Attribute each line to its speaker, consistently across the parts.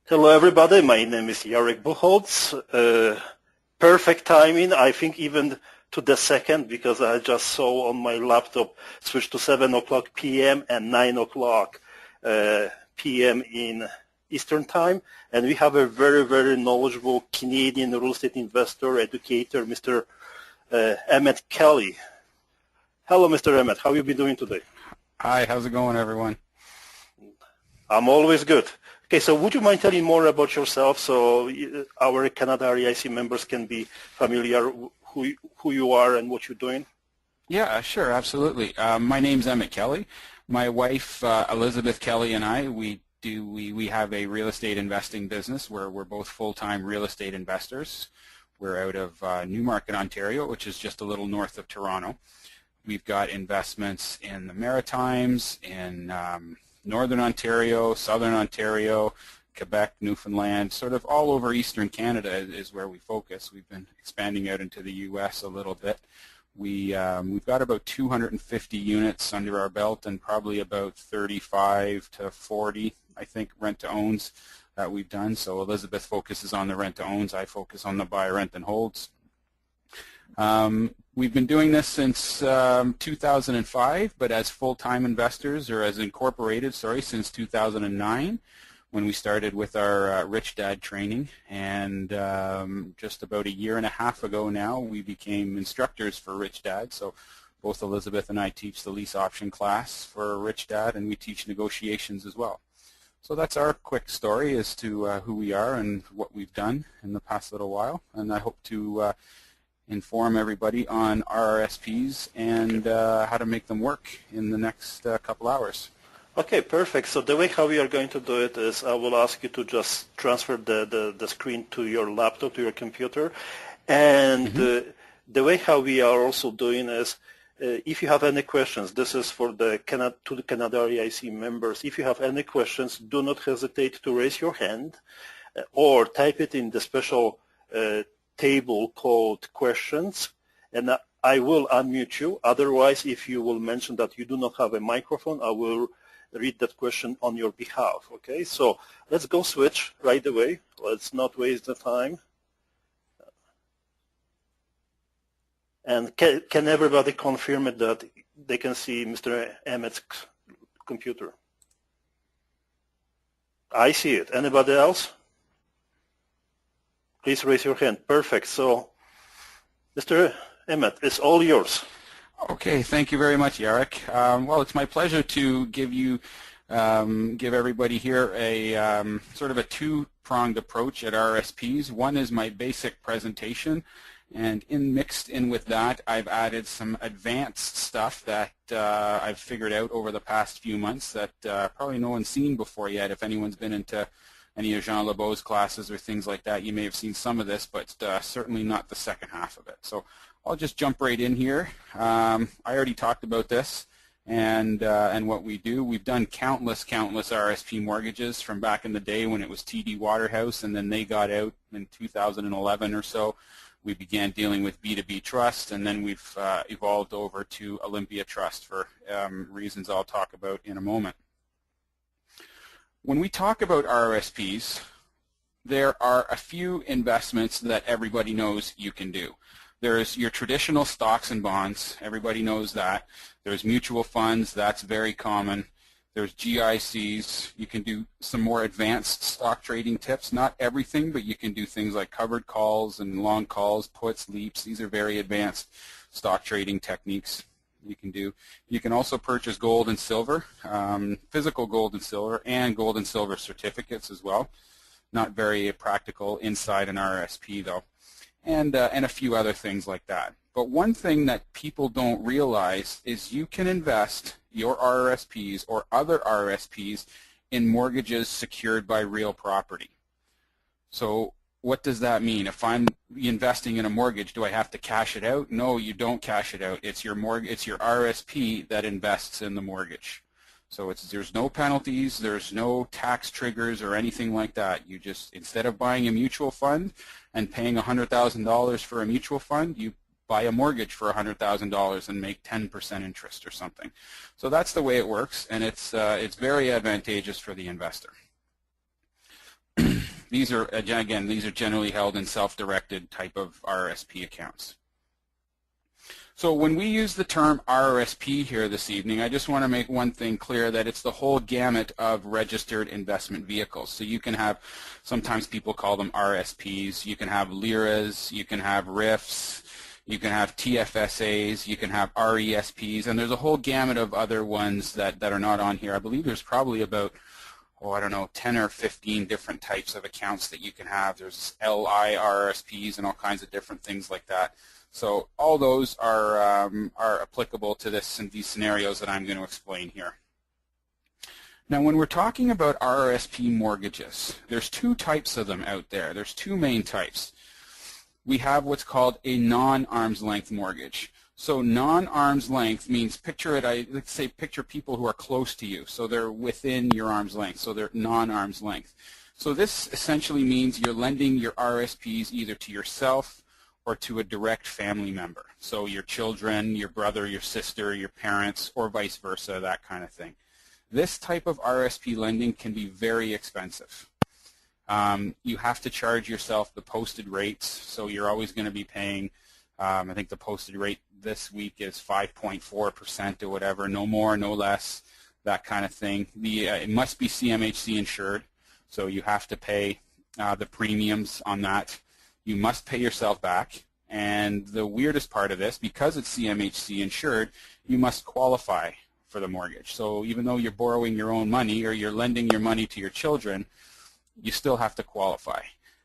Speaker 1: Hello everybody, my name is Jarek Bucholc. Perfect timing, I think even to the second, because I just saw on my laptop switch to 7 o'clock p.m. and 9 o'clock p.m. in Eastern Time. And we have a very, very knowledgeable Canadian real estate investor, educator, Mr. Emmett Kelly. Hello, Mr. Emmett. How have you been doing today?
Speaker 2: Hi, how's it going, everyone?
Speaker 1: I'm always good. Okay, so would you mind telling more about yourself so our Canada REIC members can be familiar who you are and what you're doing?
Speaker 2: Yeah, sure, absolutely. My name's Emmett Kelly. My wife, Elizabeth Kelly, and I, we have a real estate investing business where we're both full-time real estate investors. We're out of Newmarket, Ontario, which is just a little north of Toronto. We've got investments in the Maritimes, in Northern Ontario, Southern Ontario, Quebec, Newfoundland, sort of all over Eastern Canada is where we focus. We've been expanding out into the U.S. a little bit. We've got about 250 units under our belt and probably about 35 to 40, I think, rent-to-owns that we've done. So Elizabeth focuses on the rent-to-owns. I focus on the buy, rent, and holds. We've been doing this since 2005, but as full-time investors, or as incorporated, since 2009, when we started with our Rich Dad training. And just about a year and a half ago now, we became instructors for Rich Dad. So both Elizabeth and I teach the lease option class for Rich Dad, and we teach negotiations as well. So that's our quick story as to who we are and what we've done in the past little while. And I hope to inform everybody on RRSPs and how to make them work in the next couple hours.
Speaker 1: Okay, perfect. So the way how we are going to do it is I will ask you to just transfer the screen to your laptop, to your computer. And the way how we are also doing is if you have any questions, this is for the Canada REIC members. If you have any questions, do not hesitate to raise your hand or type it in the special table called questions, and I will unmute you. Otherwise, if you will mention that you do not have a microphone, I will read that question on your behalf. Okay, so let's go switch right away. Let's not waste the time. And can everybody confirm it that they can see Mr. Emmett's computer? I see it. Anybody else? Please raise your hand. Perfect. So, Mr. Emmett, it's all yours.
Speaker 2: Okay, thank you very much, Jarek. Well, it's my pleasure to give everybody here a sort of a two-pronged approach at RRSPs. One is my basic presentation, and mixed in with that, I've added some advanced stuff that I've figured out over the past few months that probably no one's seen before yet. If anyone's been into any of Jean Lebeau's classes or things like that, you may have seen some of this, but certainly not the second half of it. So I'll just jump right in here. I already talked about this and what we do. We've done countless RSP mortgages from back in the day when it was TD Waterhouse, and then they got out in 2011 or so. We began dealing with B2B Trust, and then we've evolved over to Olympia Trust for reasons I'll talk about in a moment. When we talk about RRSPs, there are a few investments that everybody knows you can do. There's your traditional stocks and bonds. Everybody knows that. There's mutual funds. That's very common. There's GICs. You can do some more advanced stock trading tips. Not everything, but you can do things like covered calls and long calls, puts, leaps. These are very advanced stock trading techniques you can do. You can also purchase gold and silver, physical gold and silver certificates as well. Not very practical inside an RRSP though, and a few other things like that. But one thing that people don't realize is you can invest your RRSPs or other RRSPs in mortgages secured by real property. So what does that mean? If I'm investing in a mortgage, do I have to cash it out? No, you don't cash it out. It's your RRSP that invests in the mortgage. So there's no penalties, there's no tax triggers or anything like that. You just, instead of buying a mutual fund and paying $100,000 for a mutual fund, you buy a mortgage for $100,000 and make 10% interest or something. So that's the way it works, and it's very advantageous for the investor. these are, again, these are generally held in self-directed type of RRSP accounts. So when we use the term RRSP here this evening, I just want to make one thing clear, that it's the whole gamut of registered investment vehicles. So you can have, sometimes people call them RSPs, you can have LIRAs, you can have RIFs, you can have TFSAs, you can have RESPs, and there's a whole gamut of other ones that are not on here. I believe there's probably about, I don't know, 10 or 15 different types of accounts that you can have. There's LIRSPs and all kinds of different things like that. So all those are applicable to these scenarios that I'm going to explain here. Now, when we're talking about RRSP mortgages, there's two types of them out there. There's two main types. We have what's called a non-arm's length mortgage. So non-arm's length means, picture it, let's say picture people who are close to you. So they're within your arm's length. So they're non-arm's length. So this essentially means you're lending your RRSPs either to yourself or to a direct family member. So your children, your brother, your sister, your parents, or vice versa, that kind of thing. This type of RRSP lending can be very expensive. You have to charge yourself the posted rates, so you're always going to be paying, I think the posted rate this week is 5.4% or whatever, no more, no less, that kind of thing. It must be CMHC insured, so you have to pay the premiums on that. You must pay yourself back, and the weirdest part of this, because it's CMHC insured, you must qualify for the mortgage. So even though you're borrowing your own money or you're lending your money to your children, you still have to qualify.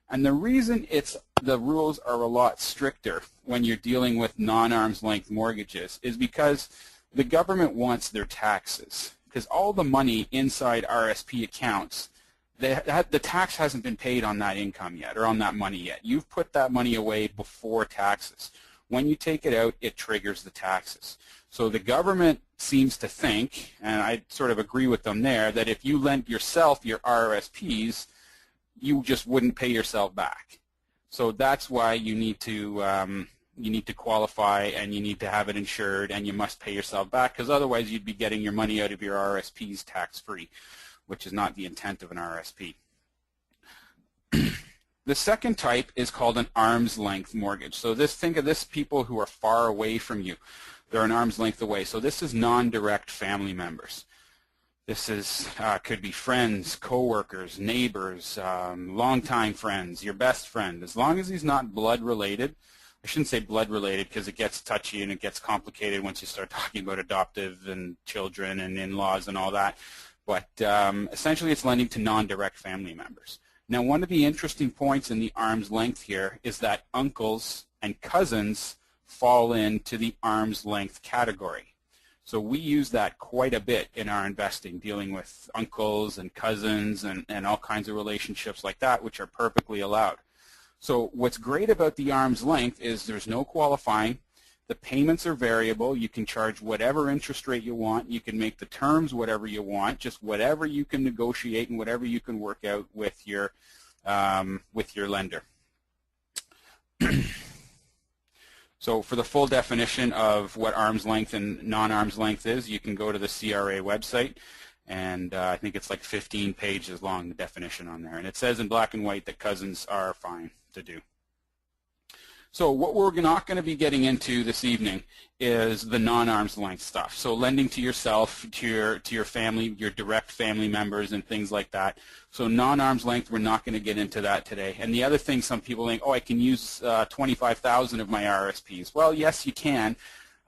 Speaker 2: And the reason the rules are a lot stricter when you're dealing with non-arm's length mortgages is because the government wants their taxes, because all the money inside RSP accounts, the tax hasn't been paid on that income yet, or on that money yet. You've put that money away before taxes. When you take it out, it triggers the taxes. So the government seems to think, and I sort of agree with them there, that if you lent yourself your RRSPs, you just wouldn't pay yourself back. So that's why you need to qualify, and you need to have it insured, and you must pay yourself back, because otherwise you'd be getting your money out of your RRSPs tax-free, which is not the intent of an RRSP. The second type is called an arm's length mortgage. So think of this people who are far away from you. They're an arm's length away. So this is non-direct family members. This is could be friends, coworkers, neighbors, longtime friends, your best friend. As long as he's not blood related. I shouldn't say blood related because it gets touchy and it gets complicated once you start talking about adoptive and children and in-laws and all that. But essentially it's lending to non-direct family members. Now, one of the interesting points in the arm's length here is that uncles and cousins fall into the arm's length category. So we use that quite a bit in our investing, dealing with uncles and cousins and all kinds of relationships like that, which are perfectly allowed. So what's great about the arm's length is there's no qualifying. The payments are variable. You can charge whatever interest rate you want. You can make the terms whatever you want, just whatever you can negotiate and whatever you can work out with your lender. So for the full definition of what arm's length and non-arm's length is, you can go to the CRA website, and I think it's like 15 pages long, the definition on there. And it says in black and white that cousins are fine to do. So what we're not going to be getting into this evening is the non-arm's length stuff. So lending to yourself, to your family, your direct family members and things like that. So non-arm's length, we're not going to get into that today. And the other thing, some people think, oh, I can use 25,000 of my RRSPs. Well, yes, you can.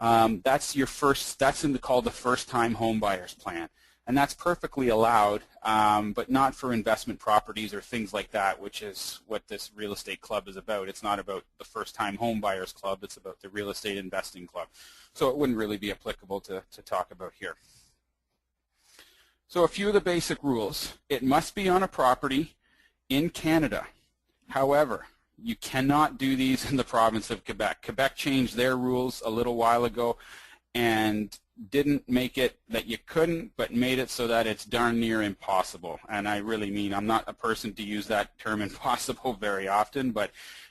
Speaker 2: That's called the first-time home buyers plan. And that's perfectly allowed, but not for investment properties or things like that, which is what this real estate club is about. It's not about the first-time home buyers club. It's about the real estate investing club. So it wouldn't really be applicable to talk about here. So a few of the basic rules. It must be on a property in Canada. However, you cannot do these in the province of Quebec. Quebec changed their rules a little while ago and didn't make it that you couldn't, but made it so that it's darn near impossible. And I really mean, I'm not a person to use that term impossible very often, but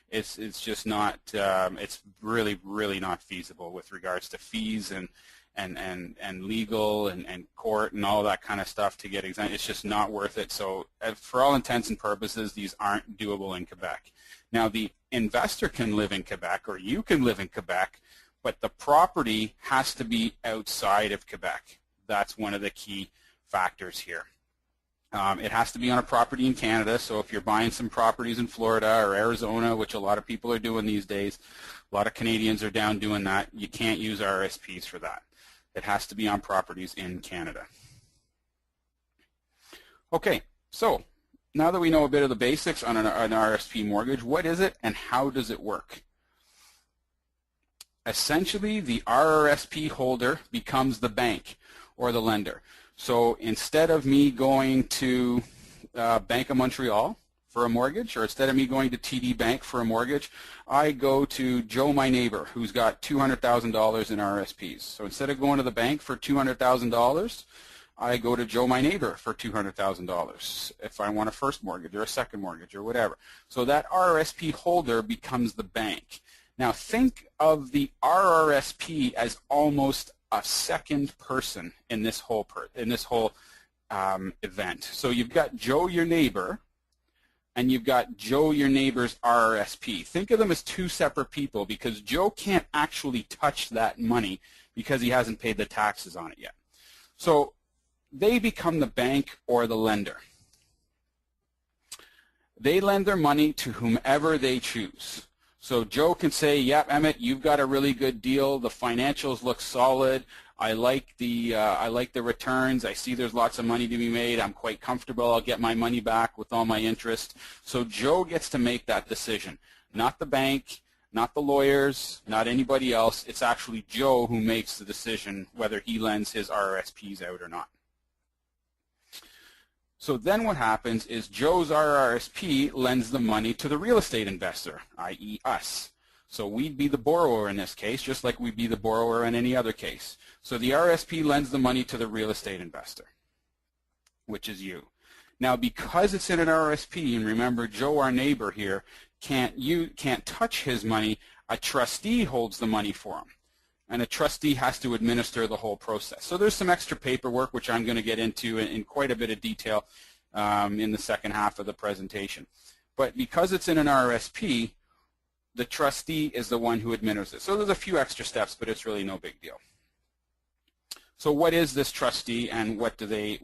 Speaker 2: it's just not, it's really not feasible with regards to fees and legal and court and all that kind of stuff to get exempt. It's just not worth it. So for all intents and purposes, these aren't doable in Quebec. Now, the investor can live in Quebec, or you can live in Quebec, but the property has to be outside of Quebec. That's one of the key factors here. It has to be on a property in Canada, so if you're buying some properties in Florida or Arizona, which a lot of people are doing these days, a lot of Canadians are down doing that, you can't use RRSPs for that. It has to be on properties in Canada. Okay, so now that we know a bit of the basics on an RRSP mortgage, what is it and how does it work? Essentially, the RRSP holder becomes the bank or the lender. So instead of me going to Bank of Montreal for a mortgage, or instead of me going to TD Bank for a mortgage, I go to Joe, my neighbor, who's got $200,000 in RRSPs. So instead of going to the bank for $200,000, I go to Joe, my neighbor, for $200,000 if I want a first mortgage or a second mortgage or whatever. So that RRSP holder becomes the bank. Now think of the RRSP as almost a second person in this whole event. So you've got Joe, your neighbor, and you've got Joe, your neighbor's RRSP. Think of them as two separate people because Joe can't actually touch that money because he hasn't paid the taxes on it yet. So they become the bank or the lender. They lend their money to whomever they choose. So Joe can say, yep, Emmett, you've got a really good deal. The financials look solid. I like the returns. I see there's lots of money to be made. I'm quite comfortable. I'll get my money back with all my interest. So Joe gets to make that decision, not the bank, not the lawyers, not anybody else. It's actually Joe who makes the decision whether he lends his RRSPs out or not. So then what happens is Joe's RRSP lends the money to the real estate investor, i.e. us. So we'd be the borrower in this case, just like we'd be the borrower in any other case. So the RRSP lends the money to the real estate investor, which is you. Now because it's in an RRSP, and remember Joe, our neighbor here, can't touch his money, a trustee holds the money for him. And a trustee has to administer the whole process. So there's some extra paperwork, which I'm going to get into in quite a bit of detail in the second half of the presentation. But because it's in an RRSP, the trustee is the one who administers it. So there's a few extra steps, but it's really no big deal. So what is this trustee, and what do they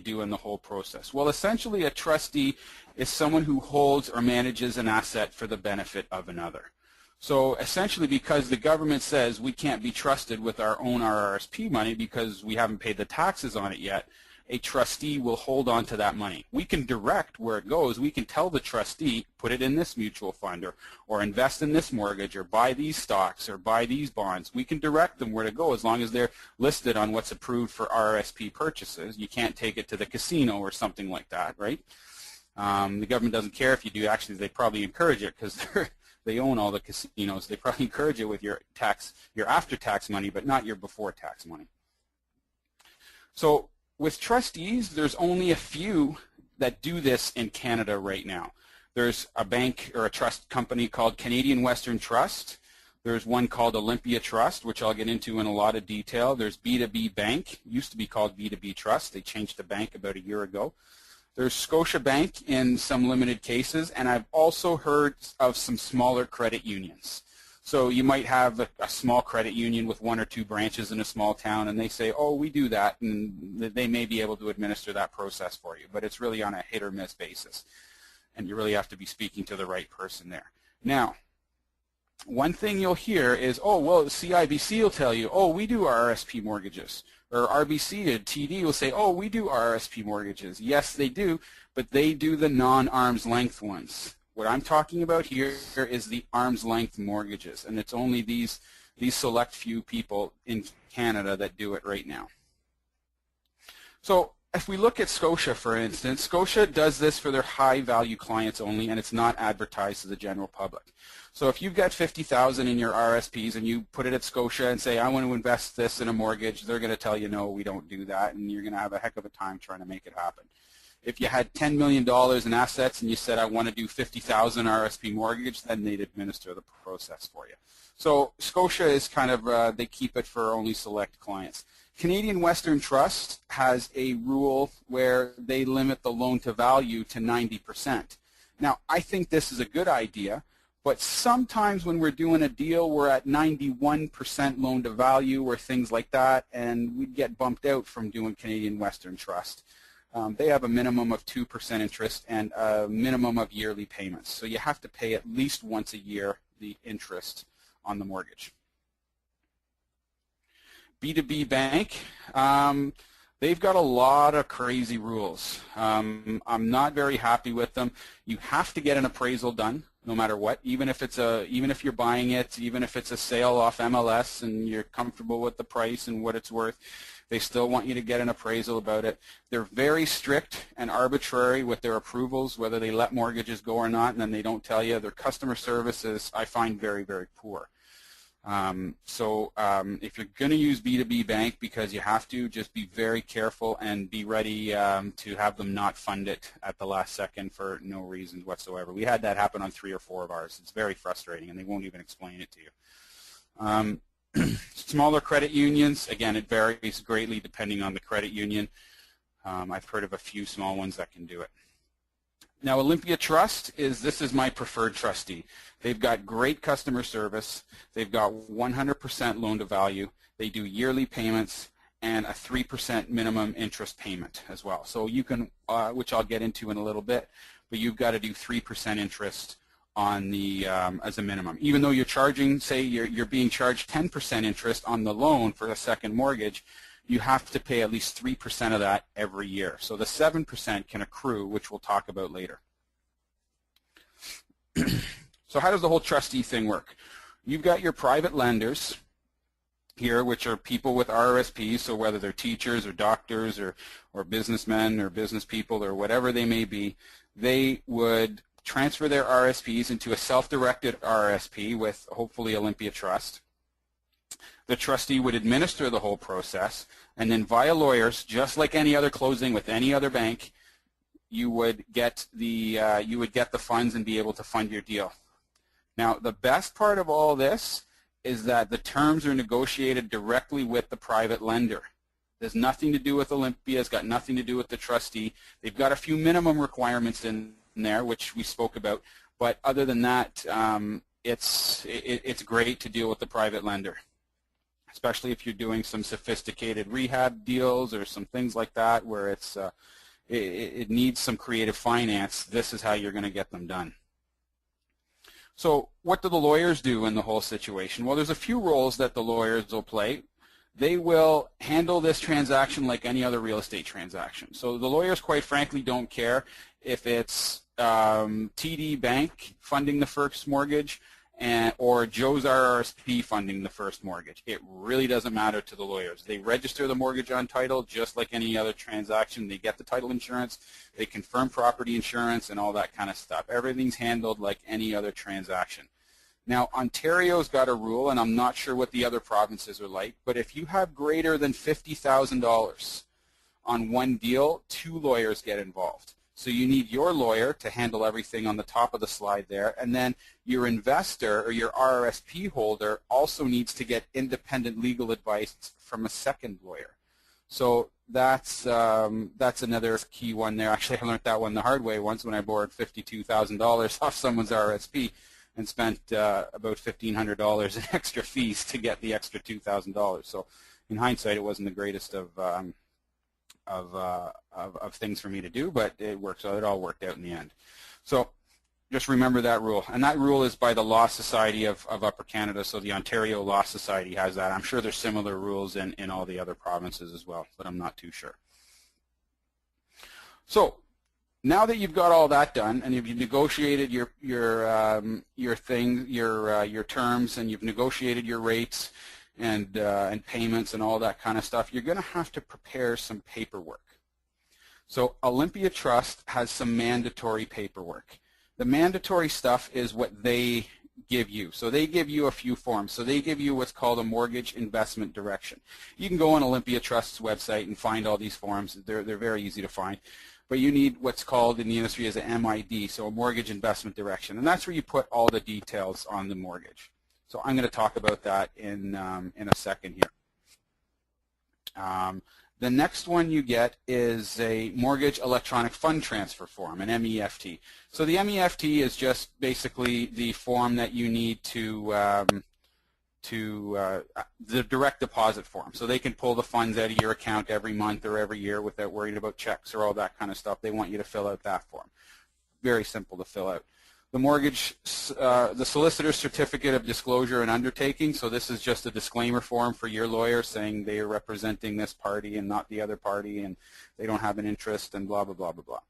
Speaker 2: do in the whole process? Well, essentially, a trustee is someone who holds or manages an asset for the benefit of another. So essentially, because the government says we can't be trusted with our own RRSP money because we haven't paid the taxes on it yet, a trustee will hold on to that money. We can direct where it goes. We can tell the trustee, put it in this mutual fund, or invest in this mortgage, or buy these stocks, or buy these bonds. We can direct them where to go as long as they're listed on what's approved for RRSP purchases. You can't take it to the casino or something like that, right? The government doesn't care if you do. Actually, they probably encourage it because they own all the casinos. They probably encourage it with your after-tax money, but not your before-tax money. So with trustees, there's only a few that do this in Canada right now. There's a bank or a trust company called Canadian Western Trust. There's one called Olympia Trust, which I'll get into in a lot of detail. There's B2B Bank, used to be called B2B Trust. They changed the bank about a year ago. There's Scotiabank in some limited cases, and I've also heard of some smaller credit unions. So you might have a small credit union with 1 or 2 branches in a small town, and they say, oh, we do that, and they may be able to administer that process for you. But it's really on a hit-or-miss basis, and you really have to be speaking to the right person there. Now, one thing you'll hear is, oh, well, CIBC will tell you, oh, we do RRSP mortgages. Or RBC and TD will say, oh, we do RRSP mortgages. Yes, they do, but they do the non-arm's length ones. What I'm talking about here is the arm's length mortgages, and it's only these select few people in Canada that do it right now. So if we look at Scotia, for instance, Scotia does this for their high-value clients only, and it's not advertised to the general public. So if you've got $50,000 in your RSPs and you put it at Scotia and say, I want to invest this in a mortgage, they're going to tell you, no, we don't do that, and you're going to have a heck of a time trying to make it happen. If you had $10 million in assets and you said, I want to do 50,000 RSP mortgage, then they'd administer the process for you. So Scotia is kind of, they keep it for only select clients. Canadian Western Trust has a rule where they limit the loan to value to 90%. Now, I think this is a good idea, but sometimes when we're doing a deal, we're at 91% loan to value or things like that, and we'd get bumped out from doing Canadian Western Trust. They have a minimum of 2% interest and a minimum of yearly payments. So you have to pay at least once a year the interest on the mortgage. B2B bank, they've got a lot of crazy rules. I'm not very happy with them. You have to get an appraisal done no matter what, even if you're buying it, even if it's a sale off MLS and you're comfortable with the price and what it's worth, they still want you to get an appraisal about it. They're very strict and arbitrary with their approvals, whether they let mortgages go or not, and then they don't tell you. Their customer service is, I find, very, very poor. If you're going to use B2B bank because you have to, just be very careful and be ready to have them not fund it at the last second for no reasons whatsoever. We had that happen on 3 or 4 of ours. It's very frustrating, and they won't even explain it to you. Smaller credit unions, again, it varies greatly depending on the credit union. I've heard of a few small ones that can do it. Now, Olympia Trust this is my preferred trustee. They've got great customer service. They've got 100% loan to value. They do yearly payments and a 3% minimum interest payment as well. So you can, which I'll get into in a little bit, but you've got to do 3% interest on the as a minimum. Even though you're charging, say you're being charged 10% interest on the loan for a second mortgage, you have to pay at least 3% of that every year. So the 7% can accrue, which we'll talk about later. So how does the whole trustee thing work? You've got your private lenders here, which are people with RRSPs, so whether they're teachers or doctors or businessmen or business people or whatever they may be, they would transfer their RRSPs into a self-directed RRSP with hopefully Olympia Trust. The trustee would administer the whole process, and then via lawyers, just like any other closing with any other bank, you would get the funds and be able to fund your deal. Now, the best part of all this is that the terms are negotiated directly with the private lender. There's nothing to do with Olympia. It's got nothing to do with the trustee. They've got a few minimum requirements in there, which we spoke about, but other than that, it's great to deal with the private lender, especially if you're doing some sophisticated rehab deals or some things like that where it needs some creative finance. This is how you're going to get them done. So what do the lawyers do in the whole situation? Well, there's a few roles that the lawyers will play. They will handle this transaction like any other real estate transaction. So the lawyers, quite frankly, don't care if it's TD Bank funding the first mortgage or Joe's RRSP funding the first mortgage. It really doesn't matter to the lawyers. They register the mortgage on title just like any other transaction. They get the title insurance, they confirm property insurance, and all that kind of stuff. Everything's handled like any other transaction. Now, Ontario's got a rule, and I'm not sure what the other provinces are like, but if you have greater than $50,000 on one deal, 2 lawyers get involved. So you need your lawyer to handle everything on the top of the slide there, and then your investor or your RRSP holder also needs to get independent legal advice from a second lawyer. So that's another key one there. Actually, I learned that one the hard way once when I borrowed $52,000 off someone's RRSP and spent about $1,500 in extra fees to get the extra $2,000. So in hindsight, it wasn't the greatest of things for me to do, but it works out. It all worked out in the end. So just remember that rule. And that rule is by the Law Society of Upper Canada, so the Ontario Law Society has that. I'm sure there's similar rules in all the other provinces as well, but I'm not too sure. So now that you've got all that done and you've negotiated your terms, and you've negotiated your rates and payments and all that kind of stuff, you're going to have to prepare some paperwork. So Olympia Trust has some mandatory paperwork. The mandatory stuff is what they give you. So they give you a few forms. So they give you what's called a mortgage investment direction. You can go on Olympia Trust's website and find all these forms. They're very easy to find. but you need what's called in the industry as an MID, so a mortgage investment direction, and that's where you put all the details on the mortgage. So I'm going to talk about that in a second here. The next one you get is a mortgage electronic fund transfer form, an MEFT. So the MEFT is just basically the form that you need to the direct deposit form. So they can pull the funds out of your account every month or every year without worrying about checks or all that kind of stuff. They want you to fill out that form. Very simple to fill out. The mortgage, the solicitor's certificate of disclosure and undertaking. So this is just a disclaimer form for your lawyer saying they are representing this party and not the other party, and they don't have an interest, and blah, blah, blah, blah, blah.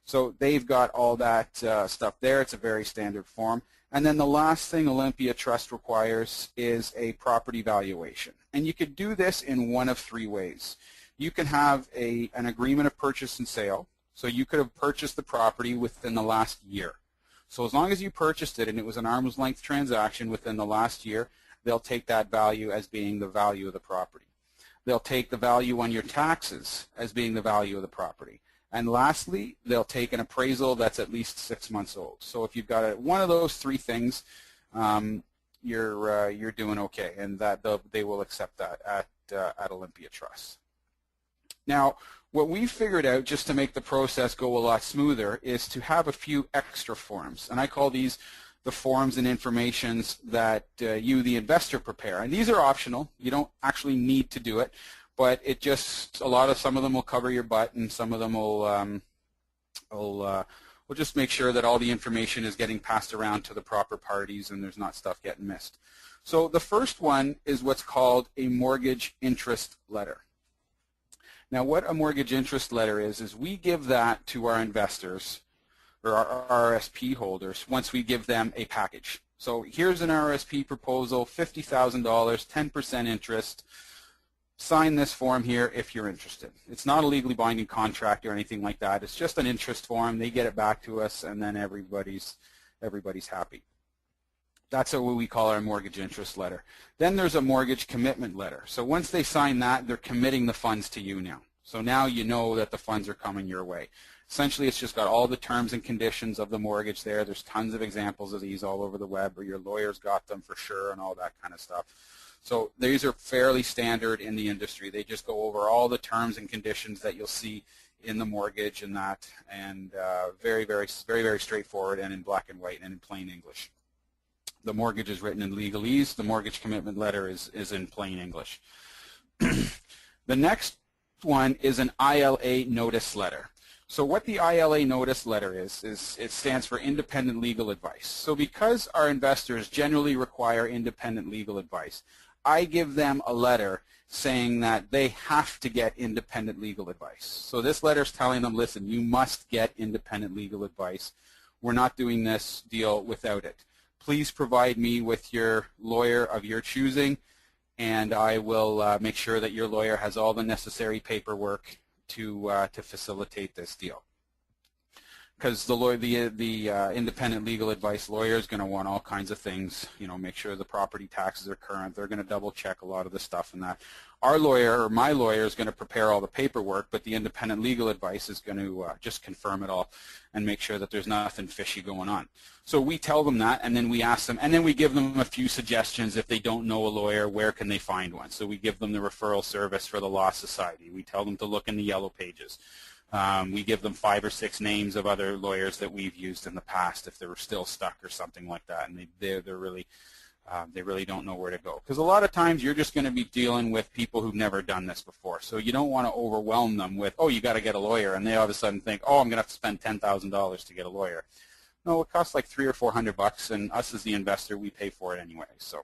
Speaker 2: So they've got all that stuff there. It's a very standard form. And then the last thing Olympia Trust requires is a property valuation. And you could do this in one of three ways. You can have an agreement of purchase and sale. So you could have purchased the property within the last year. So as long as you purchased it and it was an arm's length transaction within the last year, they'll take that value as being the value of the property. They'll take the value on your taxes as being the value of the property. And lastly, they'll take an appraisal that's at least 6 months old. So if you've got one of those three things, you're doing okay, and that they will accept that at Olympia Trust. Now, what we figured out just to make the process go a lot smoother is to have a few extra forms, and I call these the forms and informations that you, the investor, prepare. And these are optional. You don't actually need to do it. But it just, some of them will cover your butt, and some of them will just make sure that all the information is getting passed around to the proper parties and there's not stuff getting missed. So the first one is what's called a mortgage interest letter. Now what a mortgage interest letter is we give that to our investors or our RRSP holders once we give them a package. So here's an RRSP proposal, $50,000, 10% interest. Sign this form here if you're interested. It's not a legally binding contract or anything like that. It's just an interest form. They get it back to us, and then everybody's happy. That's what we call our mortgage interest letter. Then there's a mortgage commitment letter. So once they sign that, they're committing the funds to you now. So now you know that the funds are coming your way. Essentially, it's just got all the terms and conditions of the mortgage there. There's tons of examples of these all over the web, or your lawyer's got them for sure and all that kind of stuff. So these are fairly standard in the industry. They just go over all the terms and conditions that you'll see in the mortgage and that, and very, very straightforward and in black and white and in plain English. The mortgage is written in legalese. The mortgage commitment letter is in plain English. The next one is an ILA notice letter. So what the ILA notice letter is it stands for independent legal advice. So because our investors generally require independent legal advice, I give them a letter saying that they have to get independent legal advice. So this letter is telling them, listen, you must get independent legal advice. We're not doing this deal without it. Please provide me with your lawyer of your choosing, and I will make sure that your lawyer has all the necessary paperwork to facilitate this deal. Because the independent legal advice lawyer is going to want all kinds of things, make sure the property taxes are current. They're going to double check a lot of the stuff and that. Our lawyer, or my lawyer, is going to prepare all the paperwork, but the independent legal advice is going to just confirm it all and make sure that there's nothing fishy going on. So we tell them that, and then we ask them, and then we give them a few suggestions. If they don't know a lawyer, where can they find one? So we give them the referral service for the Law Society. We tell them to look in the yellow pages. We give them 5 or 6 names of other lawyers that we've used in the past if they were still stuck or something like that, and they really don't know where to go. Because a lot of times you're just going to be dealing with people who've never done this before, so you don't want to overwhelm them with, oh, you got to get a lawyer, and they all of a sudden think, oh, I'm going to have to spend $10,000 to get a lawyer. No, it costs like $300 or $400, and us as the investor, we pay for it anyway. So,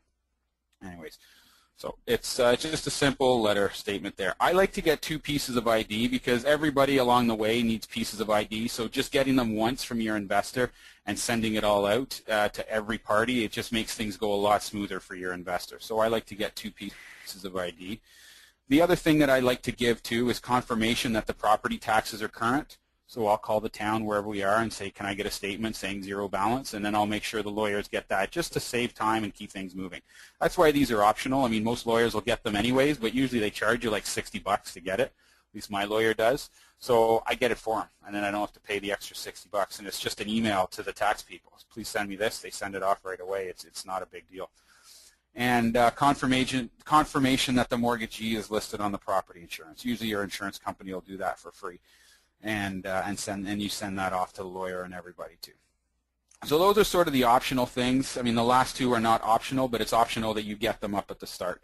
Speaker 2: anyways. So it's just a simple letter statement there. I like to get 2 pieces of ID because everybody along the way needs pieces of ID. So just getting them once from your investor and sending it all out to every party, it just makes things go a lot smoother for your investor. So I like to get 2 pieces of ID. The other thing that I like to give too is confirmation that the property taxes are current. So I'll call the town wherever we are and say, can I get a statement saying 0 balance? And then I'll make sure the lawyers get that just to save time and keep things moving. That's why these are optional. I mean, most lawyers will get them anyways, but usually they charge you like $60 to get it. least my lawyer does. So I get it for them, and then I don't have to pay the extra $60, and it's just an email to the tax people. Please send me this. They send it off right away. It's not a big deal. And confirmation that the mortgagee is listed on the property insurance. Usually your insurance company will do that for free, and you send that off to the lawyer and everybody too. So those are sort of the optional things. I mean, the last two are not optional, but it's optional that you get them up at the start.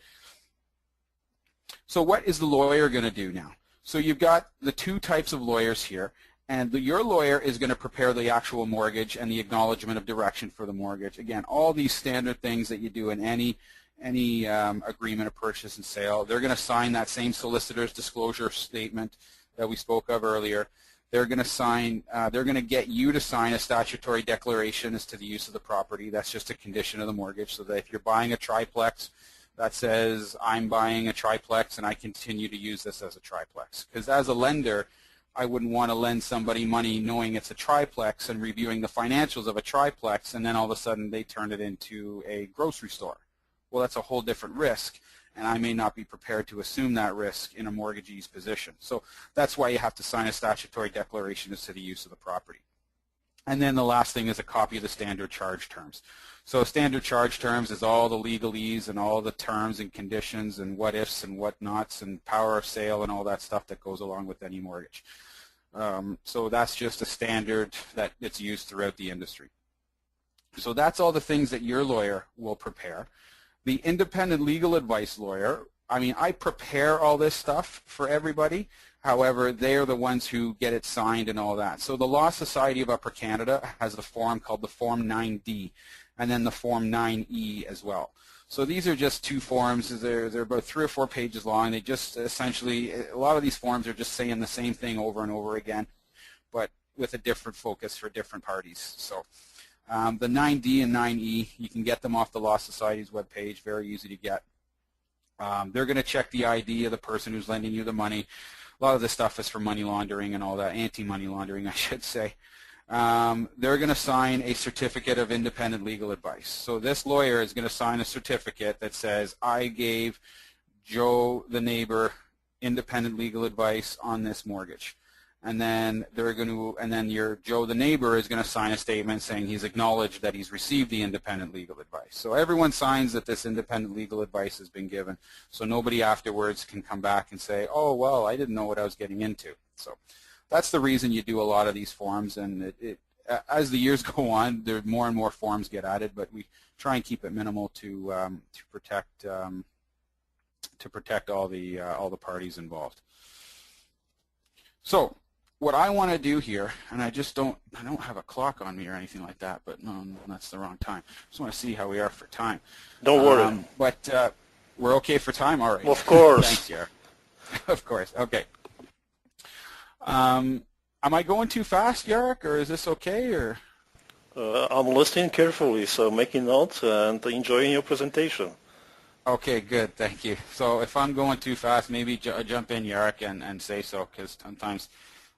Speaker 2: So what is the lawyer going to do now? So you've got the two types of lawyers here, and your lawyer is going to prepare the actual mortgage and the acknowledgement of direction for the mortgage. Again, all these standard things that you do in any agreement of purchase and sale. They're going to sign that same solicitor's disclosure statement that we spoke of earlier. They're going to sign. They're going to get you to sign a statutory declaration as to the use of the property. That's just a condition of the mortgage, so that if you're buying a triplex, that says I'm buying a triplex and I continue to use this as a triplex. Because as a lender, I wouldn't want to lend somebody money knowing it's a triplex and reviewing the financials of a triplex, and then all of a sudden they turn it into a grocery store. Well, that's a whole different risk, and I may not be prepared to assume that risk in a mortgagee's position. So that's why you have to sign a statutory declaration as to the use of the property. And then the last thing is a copy of the standard charge terms. So standard charge terms is all the legalese and all the terms and conditions and what ifs and what nots and power of sale and all that stuff that goes along with any mortgage. So that's just a standard that it's used throughout the industry. So that's all the things that your lawyer will prepare. The independent legal advice lawyer, I mean, I prepare all this stuff for everybody. However, they are the ones who get it signed and all that. So the Law Society of Upper Canada has the form called the Form 9D, and then the Form 9E as well. So these are just two forms. They're about 3 or 4 pages long. They just essentially, a lot of these forms are just saying the same thing over and over again, but with a different focus for different parties. So the 9D and 9E, you can get them off the Law Society's webpage, very easy to get. They're going to check the ID of the person who's lending you the money. A lot of this stuff is for money laundering and all that, anti-money laundering, I should say. They're going to sign a certificate of independent legal advice. So this lawyer is going to sign a certificate that says, I gave Joe, the neighbor, independent legal advice on this mortgage. And then your Joe, the neighbor, is going to sign a statement saying he's acknowledged that he's received the independent legal advice. So everyone signs that this independent legal advice has been given, so nobody afterwards can come back and say, oh, well, I didn't know what I was getting into. So that's the reason you do a lot of these forms, and as the years go on, there more and more forms get added, but we try and keep it minimal to protect all the parties involved. So what I want to do here, and I don't have a clock on me or anything like that, but no, that's the wrong time. I just want to see how we are for time.
Speaker 1: Don't worry.
Speaker 2: But we're okay for time? All right.
Speaker 1: Of course.
Speaker 2: Thanks, Jarek. Of course. Okay. Am I going too fast, Jarek, or is this okay? Or
Speaker 1: I'm listening carefully, so making notes and enjoying your presentation.
Speaker 2: Okay, good. Thank you. So if I'm going too fast, maybe jump in, Jarek, and say so, because sometimes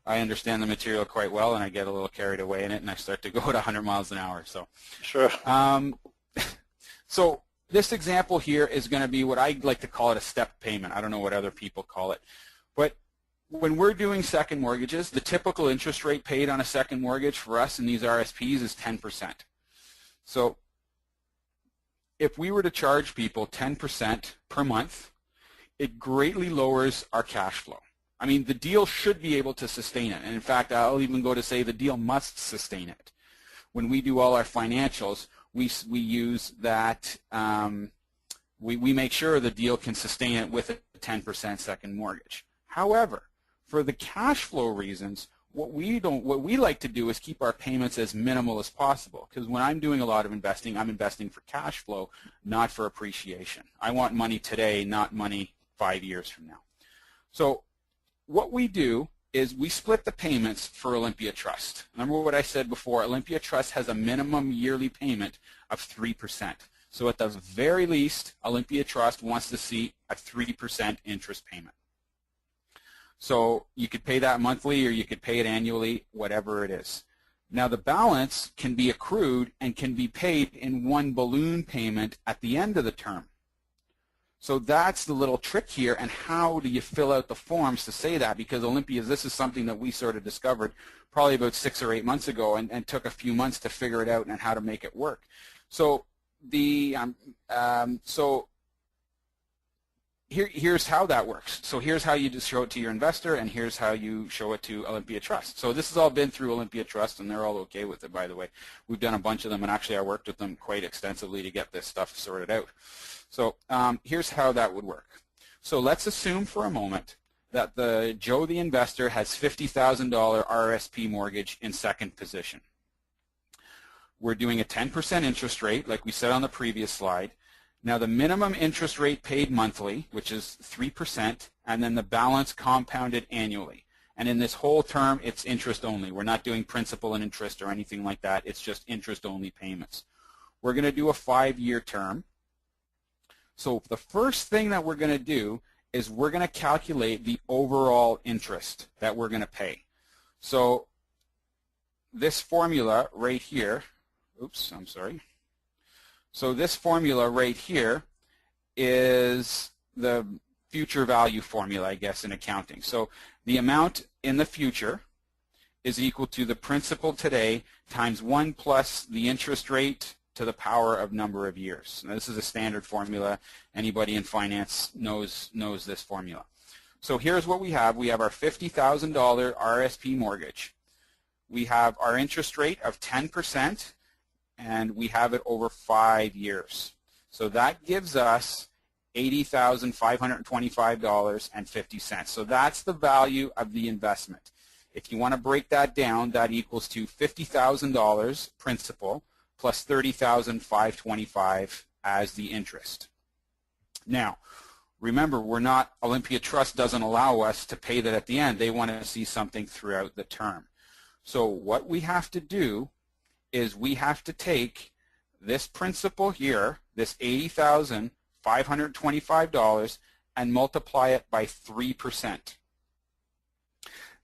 Speaker 2: I understand the material quite well, and I get a little carried away in it, and I start to go at 100 miles an hour. So
Speaker 1: sure.
Speaker 2: So this example here is going to be what I like to call it a step payment. I don't know what other people call it. But when we're doing second mortgages, the typical interest rate paid on a second mortgage for us in these RSPs is 10%. So if we were to charge people 10% per month, it greatly lowers our cash flow. I mean, the deal should be able to sustain it. And in fact, I'll even go to say the deal must sustain it. When we do all our financials, we use that, we make sure the deal can sustain it with a 10% second mortgage. However, for the cash flow reasons, what we like to do is keep our payments as minimal as possible, because when I'm doing a lot of investing, I'm investing for cash flow, not for appreciation. I want money today, not money 5 years from now. So what we do is we split the payments for Olympia Trust. Remember what I said before, Olympia Trust has a minimum yearly payment of 3%. So at the very least, Olympia Trust wants to see a 3% interest payment. So you could pay that monthly or you could pay it annually, whatever it is. Now the balance can be accrued and can be paid in one balloon payment at the end of the term. So that's the little trick here, and how do you fill out the forms to say that? Because Olympias, this is something that we sort of discovered probably about 6 or 8 months ago, and took a few months to figure it out and how to make it work. So here's how that works. So here's how you just show it to your investor, and here's how you show it to Olympia Trust. So this has all been through Olympia Trust, and they're all okay with it, by the way. We've done a bunch of them, and actually I worked with them quite extensively to get this stuff sorted out. So here's how that would work. So let's assume for a moment that Joe the investor has $50,000 RRSP mortgage in second position. We're doing a 10% interest rate, like we said on the previous slide. Now the minimum interest rate paid monthly, which is 3%, and then the balance compounded annually. And in this whole term, it's interest only. We're not doing principal and interest or anything like that. It's just interest only payments. We're going to do a 5-year term. So the first thing that we're going to do is we're going to calculate the overall interest that we're going to pay. So this formula right here, oops, I'm sorry. So this formula right here is the future value formula, I guess, in accounting. So the amount in the future is equal to the principal today times 1 plus the interest rate to the power of number of years. Now, this is a standard formula. Anybody in finance knows this formula. So here's what we have. We have our $50,000 RRSP mortgage. We have our interest rate of 10%, and we have it over 5 years. So that gives us $80,525.50. So that's the value of the investment. If you want to break that down, that equals to $50,000 principal plus $30,525 as the interest. Now, remember, Olympia Trust doesn't allow us to pay that at the end. They want to see something throughout the term. So what we have to do is we have to take this principal here, this $80,525, and multiply it by 3%.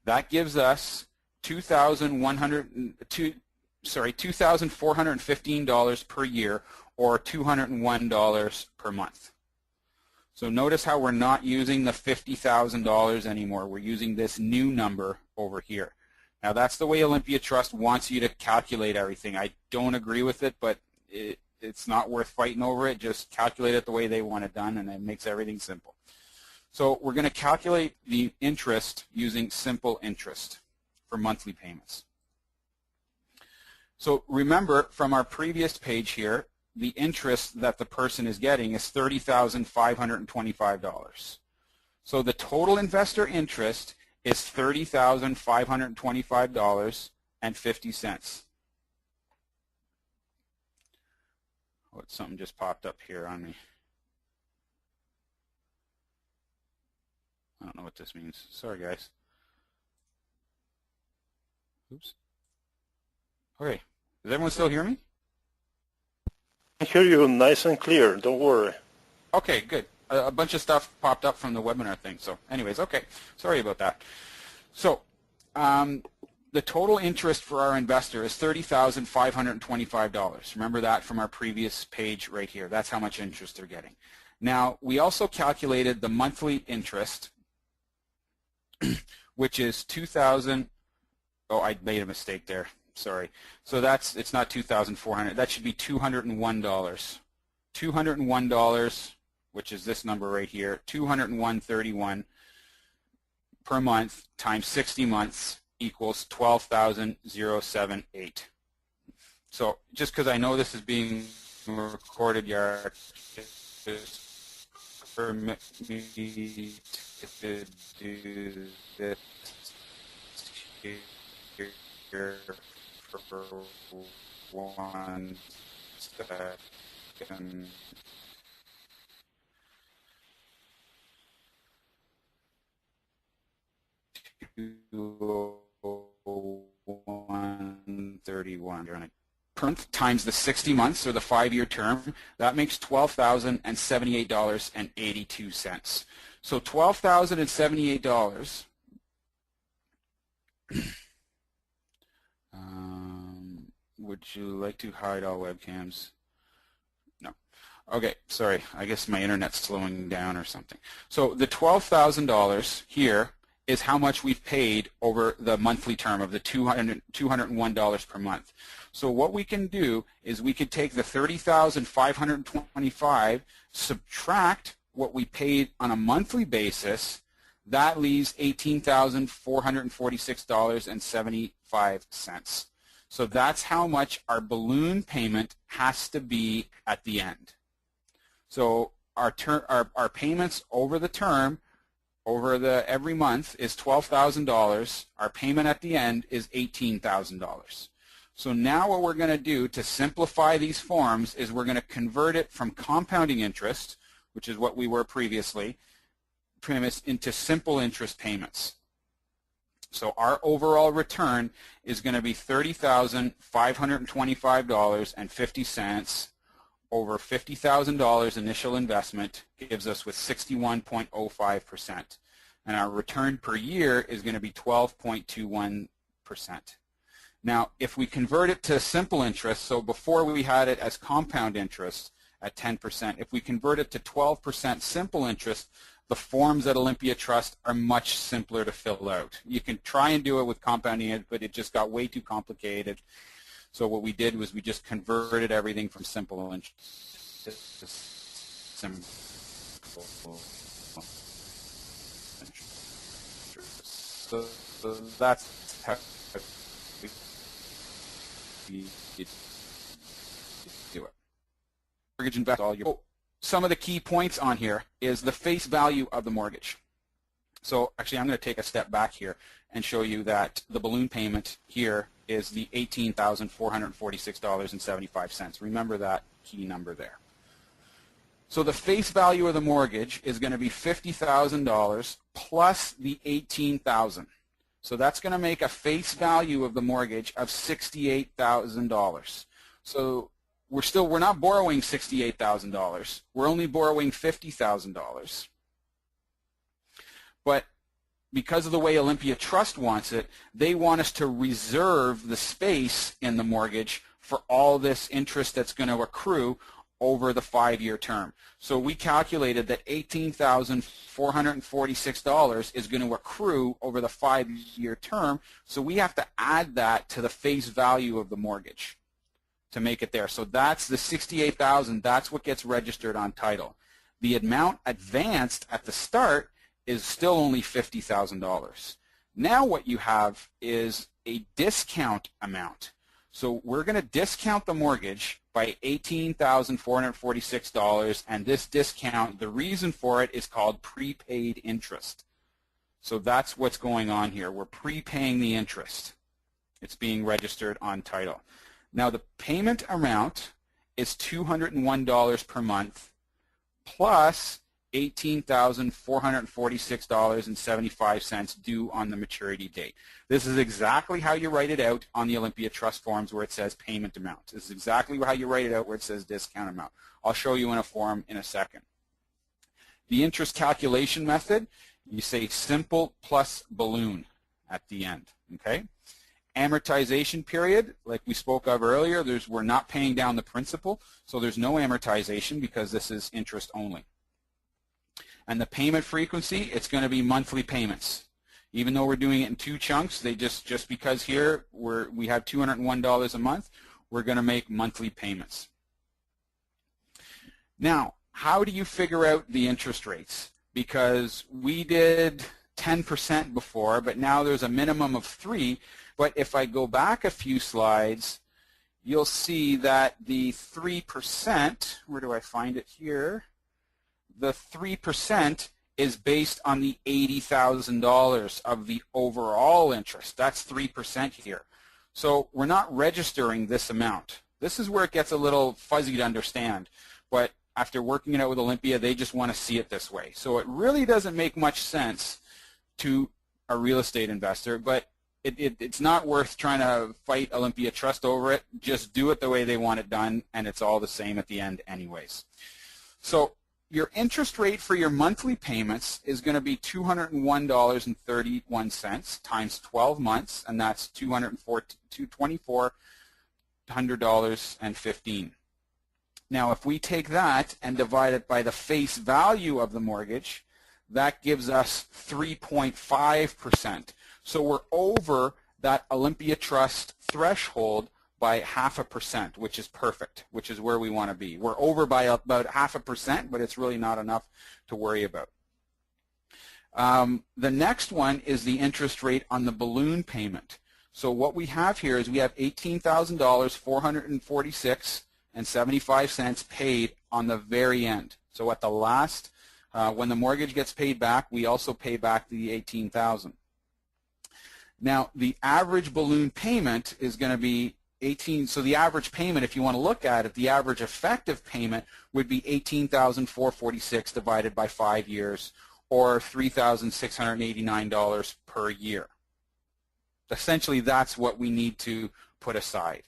Speaker 2: That gives us $2,415 per year, or $201 per month. So notice how we're not using the $50,000 anymore. We're using this new number over here. Now that's the way Olympia Trust wants you to calculate everything. I don't agree with it, but it's not worth fighting over it. Just calculate it the way they want it done, and it makes everything simple. So we're going to calculate the interest using simple interest for monthly payments. So remember, from our previous page here, the interest that the person is getting is $30,525. So the total investor interest is $30,525.50. Oh, something just popped up here on me. I don't know what this means. Sorry, guys. Oops. Okay. Does everyone still hear me?
Speaker 1: I hear you nice and clear. Don't worry.
Speaker 2: Okay, good. A bunch of stuff popped up from the webinar thing. So anyways, okay. Sorry about that. So the total interest for our investor is $30,525. Remember that from our previous page right here. That's how much interest they're getting. Now, we also calculated the monthly interest, which is $2,000. Oh, I made a mistake there. Sorry. So it's not $2,400. That should be $201. $201, which is this number right here, $201.31 per month times 60 months equals $12,078. So just because I know this is being recorded, Jarek, just permit me to do this here for 1 second. $201.31 times the 60 months or the 5-year term, that makes $12,078.82. So $12,078. Would you like to hide all webcams? No. Okay, sorry, I guess my internet's slowing down or something. So the $12,000 here is how much we've paid over the monthly term of the $201 per month. So what we can do is we could take the $30,525, subtract what we paid on a monthly basis, that leaves $18,446.75. So that's how much our balloon payment has to be at the end. So our payments over the term, every month, is $12,000. Our payment at the end is $18,000. So now what we're going to do to simplify these forms is we're going to convert it from compounding interest, which is what we were previously, into simple interest payments. So our overall return is going to be $30,525.50 over $50,000 initial investment, gives us with 61.05%. And our return per year is going to be 12.21%. Now, if we convert it to simple interest, so before we had it as compound interest at 10%, if we convert it to 12% simple interest, the forms at Olympia Trust are much simpler to fill out. You can try and do it with compounding it, but it just got way too complicated. So what we did was we just converted everything from simple interest to simple interest. So that's how we do it. Mortgage invest all your. Some of the key points on here is the face value of the mortgage. So actually I'm going to take a step back here and show you that the balloon payment here is the $18,446.75. Remember that key number there. So the face value of the mortgage is going to be $50,000 plus the $18,000. So that's going to make a face value of the mortgage of $68,000. So we're not borrowing $68,000. We're only borrowing $50,000. But because of the way Olympia Trust wants it, they want us to reserve the space in the mortgage for all this interest that's going to accrue over the 5-year term. So we calculated that $18,446 is going to accrue over the 5-year term, so we have to add that to the face value of the mortgage to make it there. So that's the $68,000, that's what gets registered on title. The amount advanced at the start is still only $50,000. Now what you have is a discount amount. So we're going to discount the mortgage by $18,446, and this discount, the reason for it is called prepaid interest. So that's what's going on here. We're prepaying the interest. It's being registered on title. Now the payment amount is $201 per month plus $18,446.75 due on the maturity date. This is exactly how you write it out on the Olympia Trust forms where it says payment amount. This is exactly how you write it out where it says discount amount. I'll show you in a form in a second. The interest calculation method, you say simple plus balloon at the end, okay? Amortization period, like we spoke of earlier, we're not paying down the principal, so there's no amortization because this is interest only. And the payment frequency, it's going to be monthly payments. Even though we're doing it in 2 chunks, they just because here we have $201 a month, we're going to make monthly payments. Now, how do you figure out the interest rates? Because we did 10% before, but now there's a minimum of 3. But if I go back a few slides, you'll see that the 3%, where do I find it here? The 3% is based on the $80,000 of the overall interest. That's 3% here. So we're not registering this amount. This is where it gets a little fuzzy to understand. But after working it out with Olympia, they just want to see it this way. So it really doesn't make much sense to a real estate investor, but it's not worth trying to fight Olympia Trust over it. Just do it the way they want it done, and it's all the same at the end anyways. So your interest rate for your monthly payments is going to be $201.31 times 12 months, and that's $2,415. Now, if we take that and divide it by the face value of the mortgage, that gives us 3.5%. So we're over that Olympia Trust threshold by 0.5%, which is perfect, which is where we want to be. We're over by about 0.5%, but it's really not enough to worry about. The next one is the interest rate on the balloon payment. So what we have here is we have $18,000, $446.75 paid on the very end. So at the last, when the mortgage gets paid back, we also pay back the $18,000. Now, the average balloon payment is going to be 18. So the average payment, if you want to look at it, the average effective payment would be $18,446 divided by 5 years, or $3,689 per year. Essentially, that's what we need to put aside.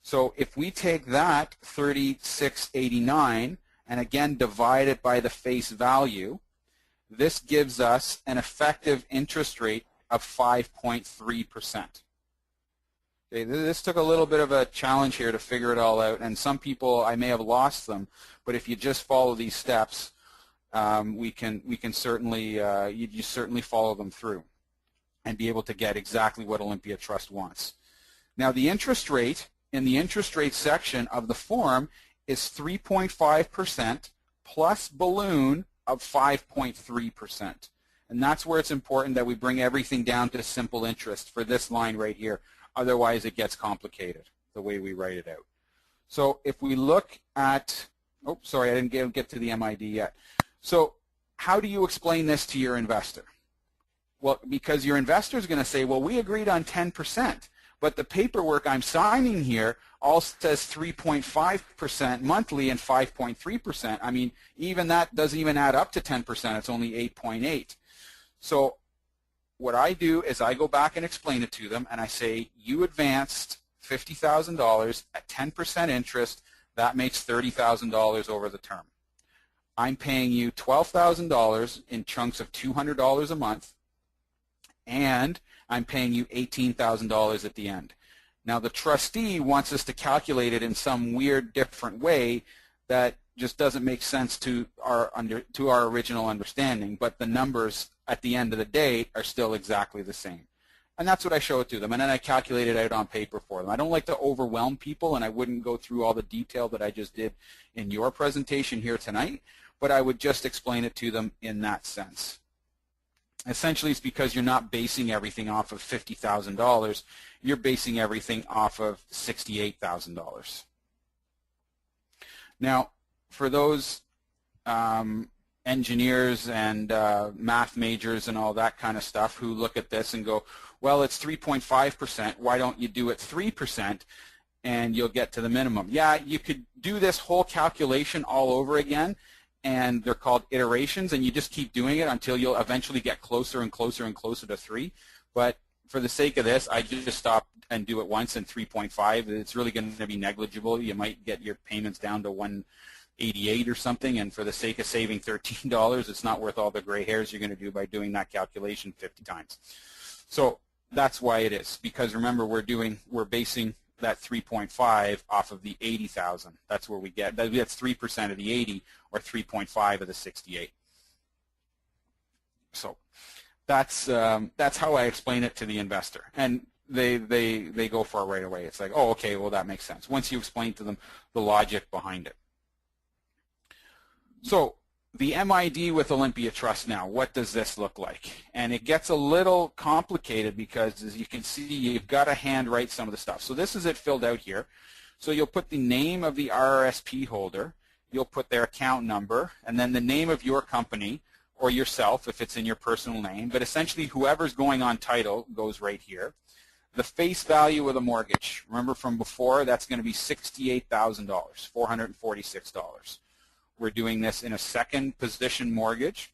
Speaker 2: So if we take that $3,689 and again divide it by the face value, this gives us an effective interest rate of 5.3%. Okay, this took a little bit of a challenge here to figure it all out, and some people, I may have lost them, but if you just follow these steps, we can certainly you certainly follow them through and be able to get exactly what Olympia Trust wants. Now, the interest rate in the interest rate section of the form is 3.5% plus balloon of 5.3%. And that's where it's important that we bring everything down to simple interest for this line right here. Otherwise, it gets complicated the way we write it out. So if we look at, oh, sorry, I didn't get to the MID yet. So how do you explain this to your investor? Well, because your investor is going to say, well, we agreed on 10%, but the paperwork I'm signing here all says 3.5% monthly and 5.3%. I mean, even that doesn't even add up to 10%. It's only 8.8. So what I do is I go back and explain it to them, and I say, you advanced $50,000 at 10% interest. That makes $30,000 over the term. I'm paying you $12,000 in chunks of $200 a month, and I'm paying you $18,000 at the end. Now, the trustee wants us to calculate it in some weird, different way that just doesn't make sense to our original understanding, but the numbers at the end of the day are still exactly the same. And that's what I show it to them, and then I calculate it out on paper for them. I don't like to overwhelm people, and I wouldn't go through all the detail that I just did in your presentation here tonight, but I would just explain it to them in that sense. Essentially, it's because you're not basing everything off of $50,000. You're basing everything off of $68,000. Now, for those engineers and math majors and all that kind of stuff who look at this and go, well, it's 3.5%. Why don't you do it 3% and you'll get to the minimum? Yeah, you could do this whole calculation all over again, and they're called iterations, and you just keep doing it until you'll eventually get closer and closer and closer to 3. But for the sake of this, I just stop and do it once in 3.5. It's really going to be negligible. You might get your payments down to 188 or something, and for the sake of saving $13, it's not worth all the gray hairs you're going to do by doing that calculation 50 times. So that's why it is, because remember, we're basing that 3.5 off of the 80,000. That's where we get, that's 3% of the 80 or 3.5 of the 68. So that's how I explain it to the investor, and they go for it right away. It's like, oh, okay, well, that makes sense once you explain to them the logic behind it. So the MID with Olympia Trust now, what does this look like? And it gets a little complicated because, as you can see, you've got to handwrite some of the stuff. So this is it filled out here. So you'll put the name of the RRSP holder, you'll put their account number, and then the name of your company or yourself if it's in your personal name. But essentially, whoever's going on title goes right here. The face value of the mortgage, remember from before, that's going to be $68,000, $446. We're doing this in a second position mortgage.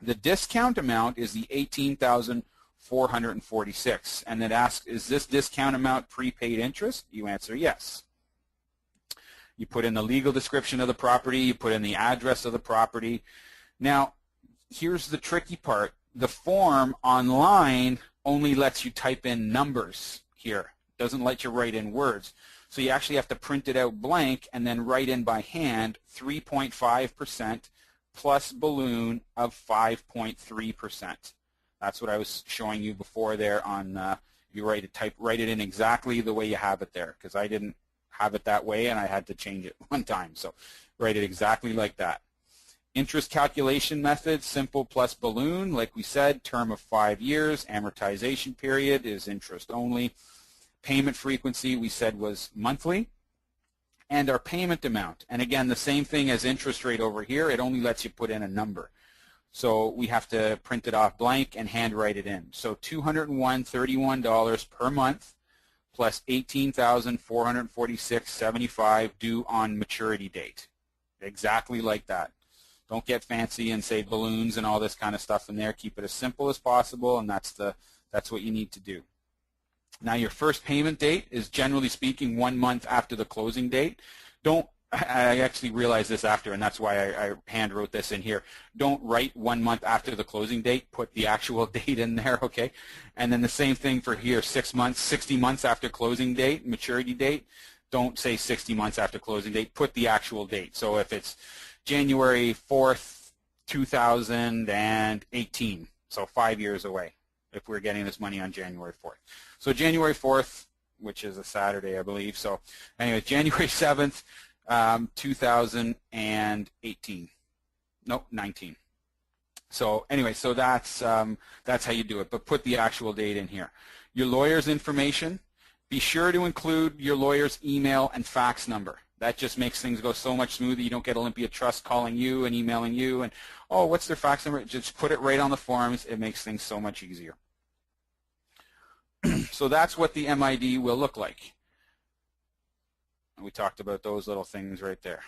Speaker 2: The discount amount is the $18,446, and it asks, is this discount amount prepaid interest? You answer yes. You put in the legal description of the property, you put in the address of the property. Now, here's the tricky part. The form online only lets you type in numbers here. It doesn't let you write in words. So you actually have to print it out blank and then write in by hand 3.5% plus balloon of 5.3%. That's what I was showing you before there on you write it in exactly the way you have it there, because I didn't have it that way and I had to change it one time. So write it exactly like that. Interest calculation method, simple plus balloon, like we said, term of 5 years. Amortization period is interest only. Payment frequency we said was monthly. And our payment amount. And again, the same thing as interest rate over here. It only lets you put in a number. So we have to print it off blank and handwrite it in. So $201.31 per month plus $18,446.75 due on maturity date. Exactly like that. Don't get fancy and say balloons and all this kind of stuff in there. Keep it as simple as possible, and that's what you need to do. Now, your first payment date is, generally speaking, 1 month after the closing date. I actually realized this after, and that's why I hand wrote this in here. Don't write 1 month after the closing date. Put the actual date in there, okay? And then the same thing for here, 6 months, 60 months after closing date, maturity date. Don't say 60 months after closing date. Put the actual date. So if it's January 4th, 2018, so 5 years away, if we're getting this money on January 4th. So January 4th, which is a Saturday, I believe. So anyway, January 7th, 2018. No, 19. So anyway, so that's how you do it. But put the actual date in here. Your lawyer's information. Be sure to include your lawyer's email and fax number. That just makes things go so much smoother. You don't get Olympia Trust calling you and emailing you and, oh, what's their fax number? Just put it right on the forms. It makes things so much easier. So that's what the MID will look like. We talked about those little things right there.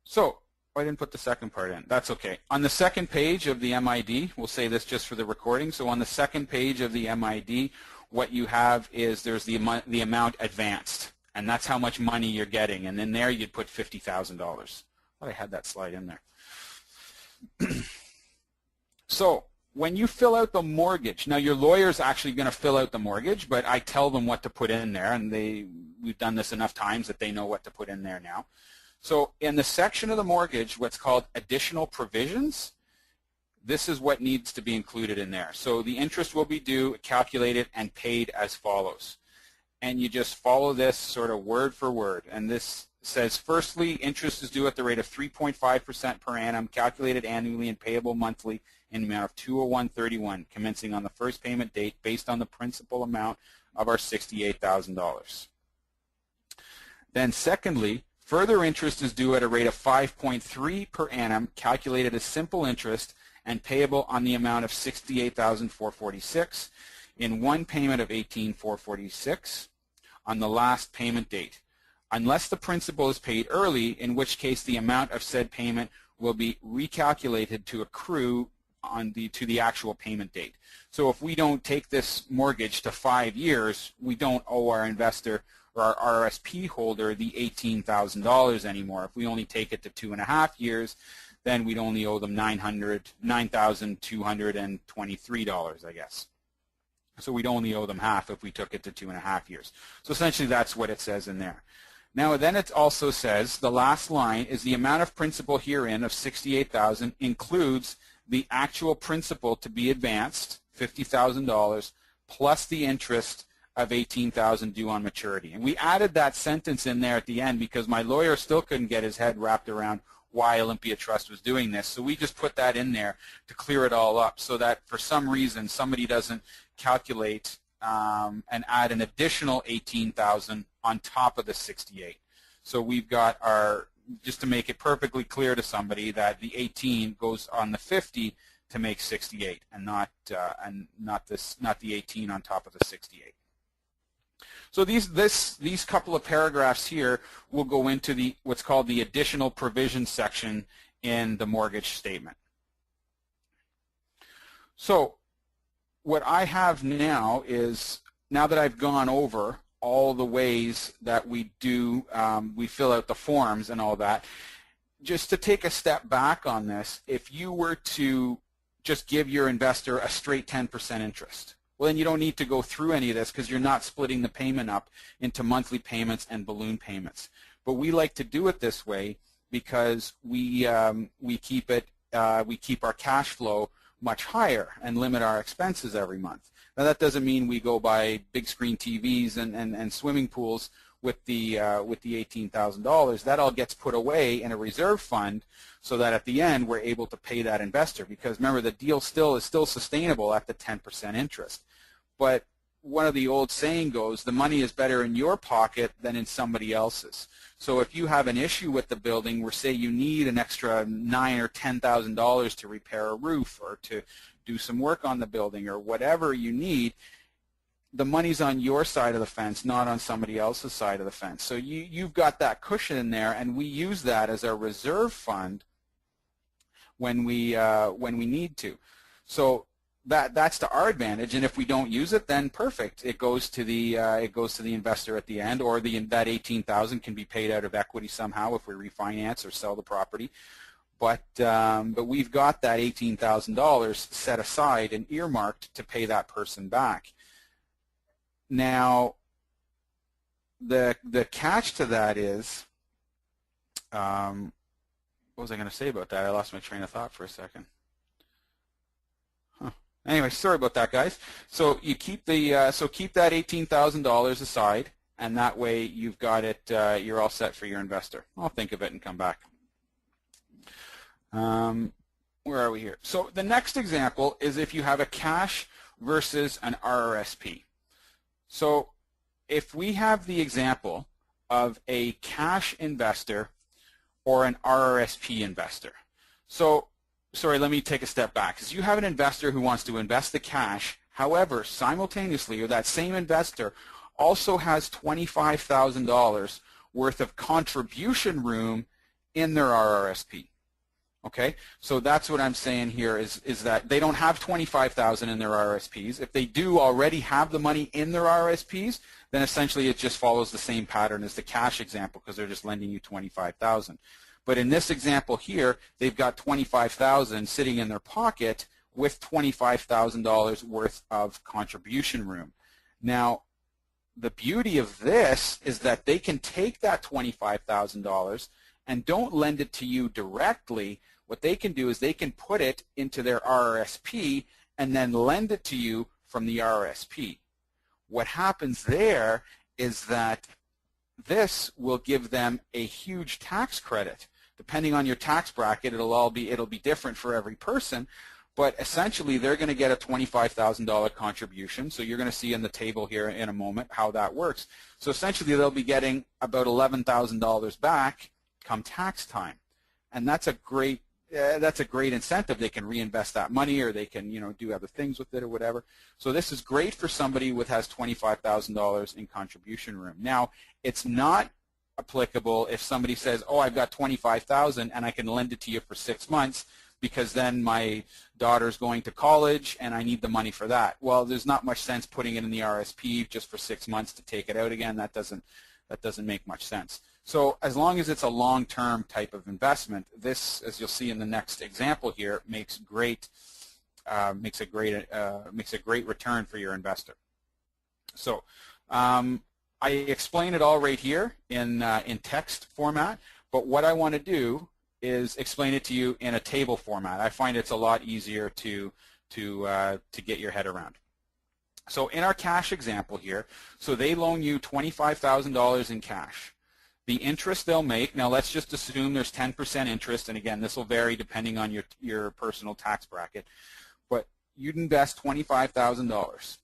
Speaker 2: So I didn't put the second part in. That's okay. On the second page of the MID, we'll say this just for the recording. So on the second page of the MID, what you have is there's the amount advanced. And that's how much money you're getting. And in there, you'd put $50,000. I thought I had that slide in there. So when you fill out the mortgage, now your lawyer's actually going to fill out the mortgage, but I tell them what to put in there, and we've done this enough times that they know what to put in there now. So in the section of the mortgage, what's called additional provisions, this is what needs to be included in there. So the interest will be due, calculated, and paid as follows. And you just follow this sort of word for word. And this says, firstly, interest is due at the rate of 3.5% per annum, calculated annually and payable monthly in the amount of $201.31, commencing on the first payment date based on the principal amount of our $68,000. Then secondly, further interest is due at a rate of 5.3 per annum, calculated as simple interest and payable on the amount of $68,446 in one payment of $18,446 on the last payment date, unless the principal is paid early, in which case the amount of said payment will be recalculated to accrue to the actual payment date. So if we don't take this mortgage to 5 years, we don't owe our investor or our RRSP holder the $18,000 anymore. If we only take it to 2.5 years, then we'd only owe them $9,223, I guess. So we'd only owe them half if we took it to 2.5 years. So essentially that's what it says in there. Now then it also says, the last line is the amount of principal herein of $68,000 includes the actual principal to be advanced, $50,000, plus the interest of $18,000 due on maturity. And we added that sentence in there at the end because my lawyer still couldn't get his head wrapped around why Olympia Trust was doing this. So we just put that in there to clear it all up so that for some reason somebody doesn't calculate and add an additional $18,000 on top of the 68. So we've got our, just to make it perfectly clear to somebody that the 18 goes on the 50 to make 68 and not the 18 on top of the 68. So these couple of paragraphs here will go into what's called the additional provisions section in the mortgage statement. So what I have now is, now that I've gone over all the ways that we do, we fill out the forms and all that, just to take a step back on this, if you were to just give your investor a straight 10% interest, Well, then you don't need to go through any of this because you're not splitting the payment up into monthly payments and balloon payments. But we like to do it this way because we keep our cash flow much higher and limit our expenses every month. Now that doesn't mean we go buy big screen TVs and swimming pools with the $18,000. That all gets put away in a reserve fund so that at the end we're able to pay that investor, because remember, the deal is still sustainable at the 10% interest. But one of the old saying goes, the money is better in your pocket than in somebody else's. So if you have an issue with the building where, say, you need an extra $9,000 or $10,000 to repair a roof or to do some work on the building or whatever you need, the money's on your side of the fence, not on somebody else's side of the fence. So you've got that cushion in there, and we use that as our reserve fund when we need to. So that's to our advantage, and if we don't use it, then perfect. It goes to the investor at the end, or that $18,000 can be paid out of equity somehow if we refinance or sell the property. But we've got that $18,000 set aside and earmarked to pay that person back. Now, the catch to that is, what was I going to say about that? I lost my train of thought for a second. Anyway, sorry about that, guys. So you keep the keep that $18,000 aside, and that way you've got it. You're all set for your investor. I'll think of it and come back. Where are we here? So the next example is if you have a cash versus an RRSP. So if we have the example of a cash investor or an RRSP investor. So, sorry, let me take a step back. Because you have an investor who wants to invest the cash, however, simultaneously, or that same investor also has $25,000 worth of contribution room in their RRSP. Okay, so that's what I'm saying here is that they don't have $25,000 in their RRSPs. If they do already have the money in their RRSPs, then essentially it just follows the same pattern as the cash example because they're just lending you $25,000. But in this example here, they've got $25,000 sitting in their pocket with $25,000 worth of contribution room. Now, the beauty of this is that they can take that $25,000 and don't lend it to you directly. What they can do is they can put it into their RRSP and then lend it to you from the RRSP. What happens there is that this will give them a huge tax credit. Depending on your tax bracket, it'll be different for every person, but essentially they're going to get a $25,000 contribution. So you're going to see in the table here in a moment how that works. So essentially they'll be getting about $11,000 back come tax time, and that's a great incentive. They can reinvest that money, or they can do other things with it or whatever. So this is great for somebody who has $25,000 in contribution room. Now, it's not applicable if somebody says, oh, I've got $25,000 and I can lend it to you for 6 months because then my daughter's going to college and I need the money for that. Well, there's not much sense putting it in the RSP just for 6 months to take it out again. That doesn't make much sense. So as long as it's a long-term type of investment, this, as you'll see in the next example here, makes a great return for your investor. So I explain it all right here in text format, but what I want to do is explain it to you in a table format. I find it's a lot easier to get your head around. So in our cash example here, so they loan you $25,000 in cash. The interest they'll make, now let's just assume there's 10% interest, and again, this will vary depending on your personal tax bracket, but you'd invest $25,000.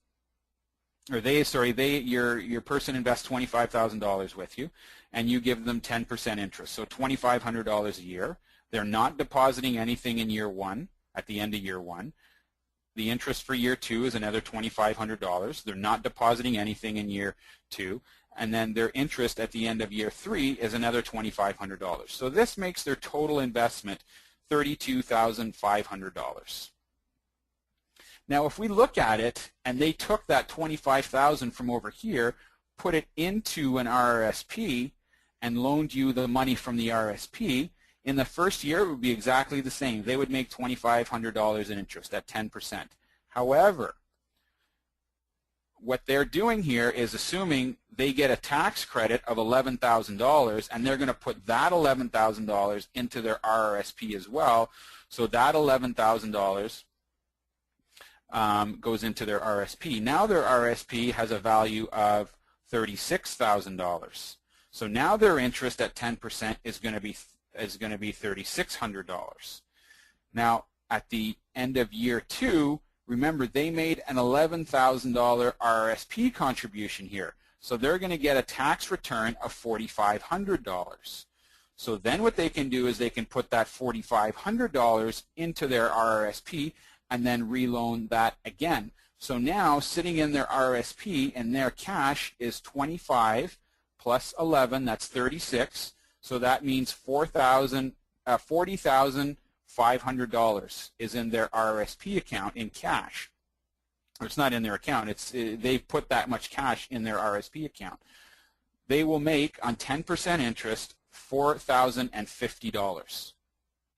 Speaker 2: Or your person invests $25,000 with you, and you give them 10% interest, so $2,500 a year. They're not depositing anything in year one, at the end of year one. The interest for year two is another $2,500. They're not depositing anything in year two. And then their interest at the end of year three is another $2,500. So this makes their total investment $32,500. Now, if we look at it, and they took that $25,000 from over here, put it into an RRSP, and loaned you the money from the RRSP, in the first year it would be exactly the same. They would make $2,500 in interest at 10%. However, what they're doing here is assuming they get a tax credit of $11,000, and they're going to put that $11,000 into their RRSP as well. So that $11,000 goes into their RSP. Now their RSP has a value of $36,000. So now their interest at 10% is going to be $3,600. Now at the end of year 2, remember they made an $11,000 RRSP contribution here. So they're going to get a tax return of $4,500. So then what they can do is they can put that $4,500 into their RRSP and then reloan that again. So now sitting in their RRSP and their cash is 25 plus 11, that's 36. So that means $40,500 is in their RRSP account in cash. It's not in their account. They put that much cash in their RRSP account. They will make on 10% interest $4,050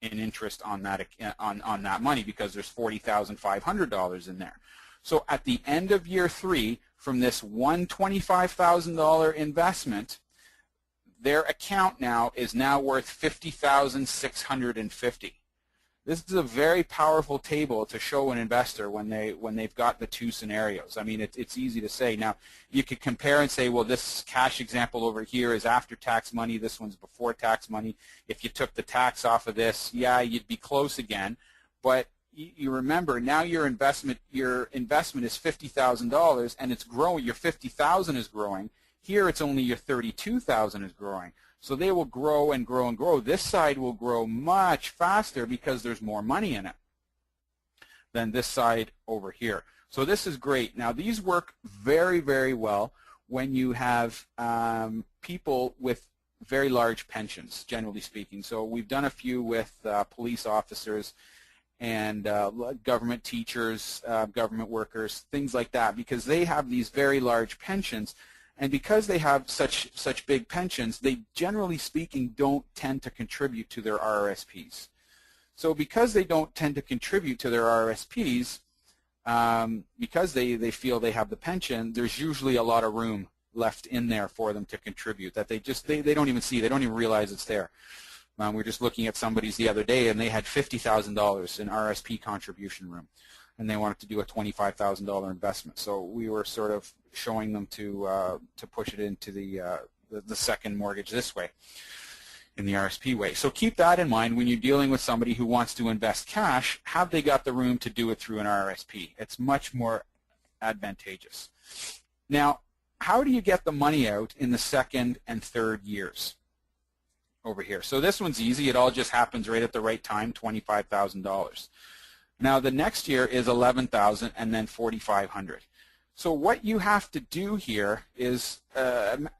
Speaker 2: in interest on that money because there's $40,500 in there. So at the end of year 3, from this $125,000 investment, their account now is worth $50,650. This is a very powerful table to show an investor when they've got the two scenarios. I mean, it's easy to say. Now, you could compare and say, well, this cash example over here is after-tax money. This one's before-tax money. If you took the tax off of this, yeah, you'd be close again. But you remember, now your investment is $50,000, and it's growing. Your $50,000 is growing. Here, it's only your $32,000 is growing. So they will grow and grow and grow. This side will grow much faster because there's more money in it than this side over here. So this is great. Now these work very, very well when you have people with very large pensions, generally speaking. So we've done a few with police officers and government teachers, government workers, things like that, because they have these very large pensions. And because they have such big pensions, they generally speaking don't tend to contribute to their RRSPs. So because they don't tend to contribute to their RRSPs, because they feel they have the pension, there's usually a lot of room left in there for them to contribute that they don't even see, they don't even realize it's there. We were just looking at somebody's the other day, and they had $50,000 in RSP contribution room, and they wanted to do a $25,000 investment. So we were sort of showing them to push it into the second mortgage this way, in the RSP way. So keep that in mind when you're dealing with somebody who wants to invest cash. Have they got the room to do it through an RRSP? It's much more advantageous. Now, how do you get the money out in the second and third years? Over here. So this one's easy. It all just happens right at the right time, $25,000. Now the next year is $11,000 and then $4,500. So what you have to do here is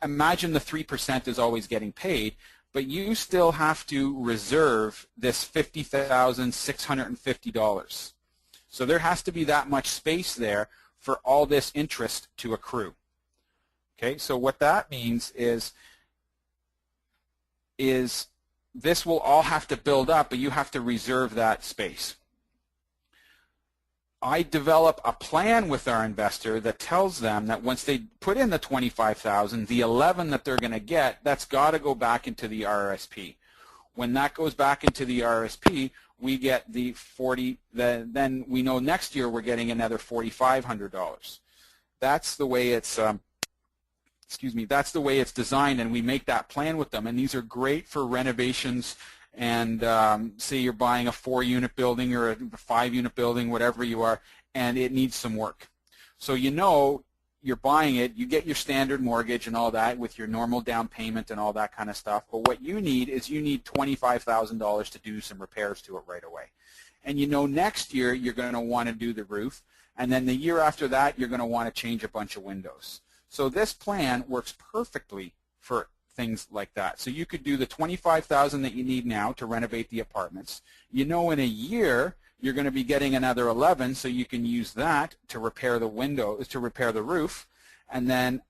Speaker 2: imagine the 3% is always getting paid, but you still have to reserve this $50,650. So there has to be that much space there for all this interest to accrue. Okay, so what that means is this will all have to build up, but you have to reserve that space. I develop a plan with our investor that tells them that once they put in the $25,000, the $11,000 that they're going to get, that's got to go back into the RRSP. When that goes back into the RRSP, we get the then we know next year we're getting another $4,500. That's the way it's that's the way it's designed, and we make that plan with them. And these are great for renovations. And say you're buying a 4-unit building or a 5-unit building, whatever you are, and it needs some work. So you know you're buying it, you get your standard mortgage and all that with your normal down payment and all that kind of stuff. But what you need is you need $25,000 to do some repairs to it right away. And you know next year you're going to want to do the roof, and then the year after that you're going to want to change a bunch of windows. So this plan works perfectly for things like that. So you could do the $25,000 that you need now to renovate the apartments. You know in a year you're going to be getting another $11,000, so you can use that to repair the windows, to repair the roof. And then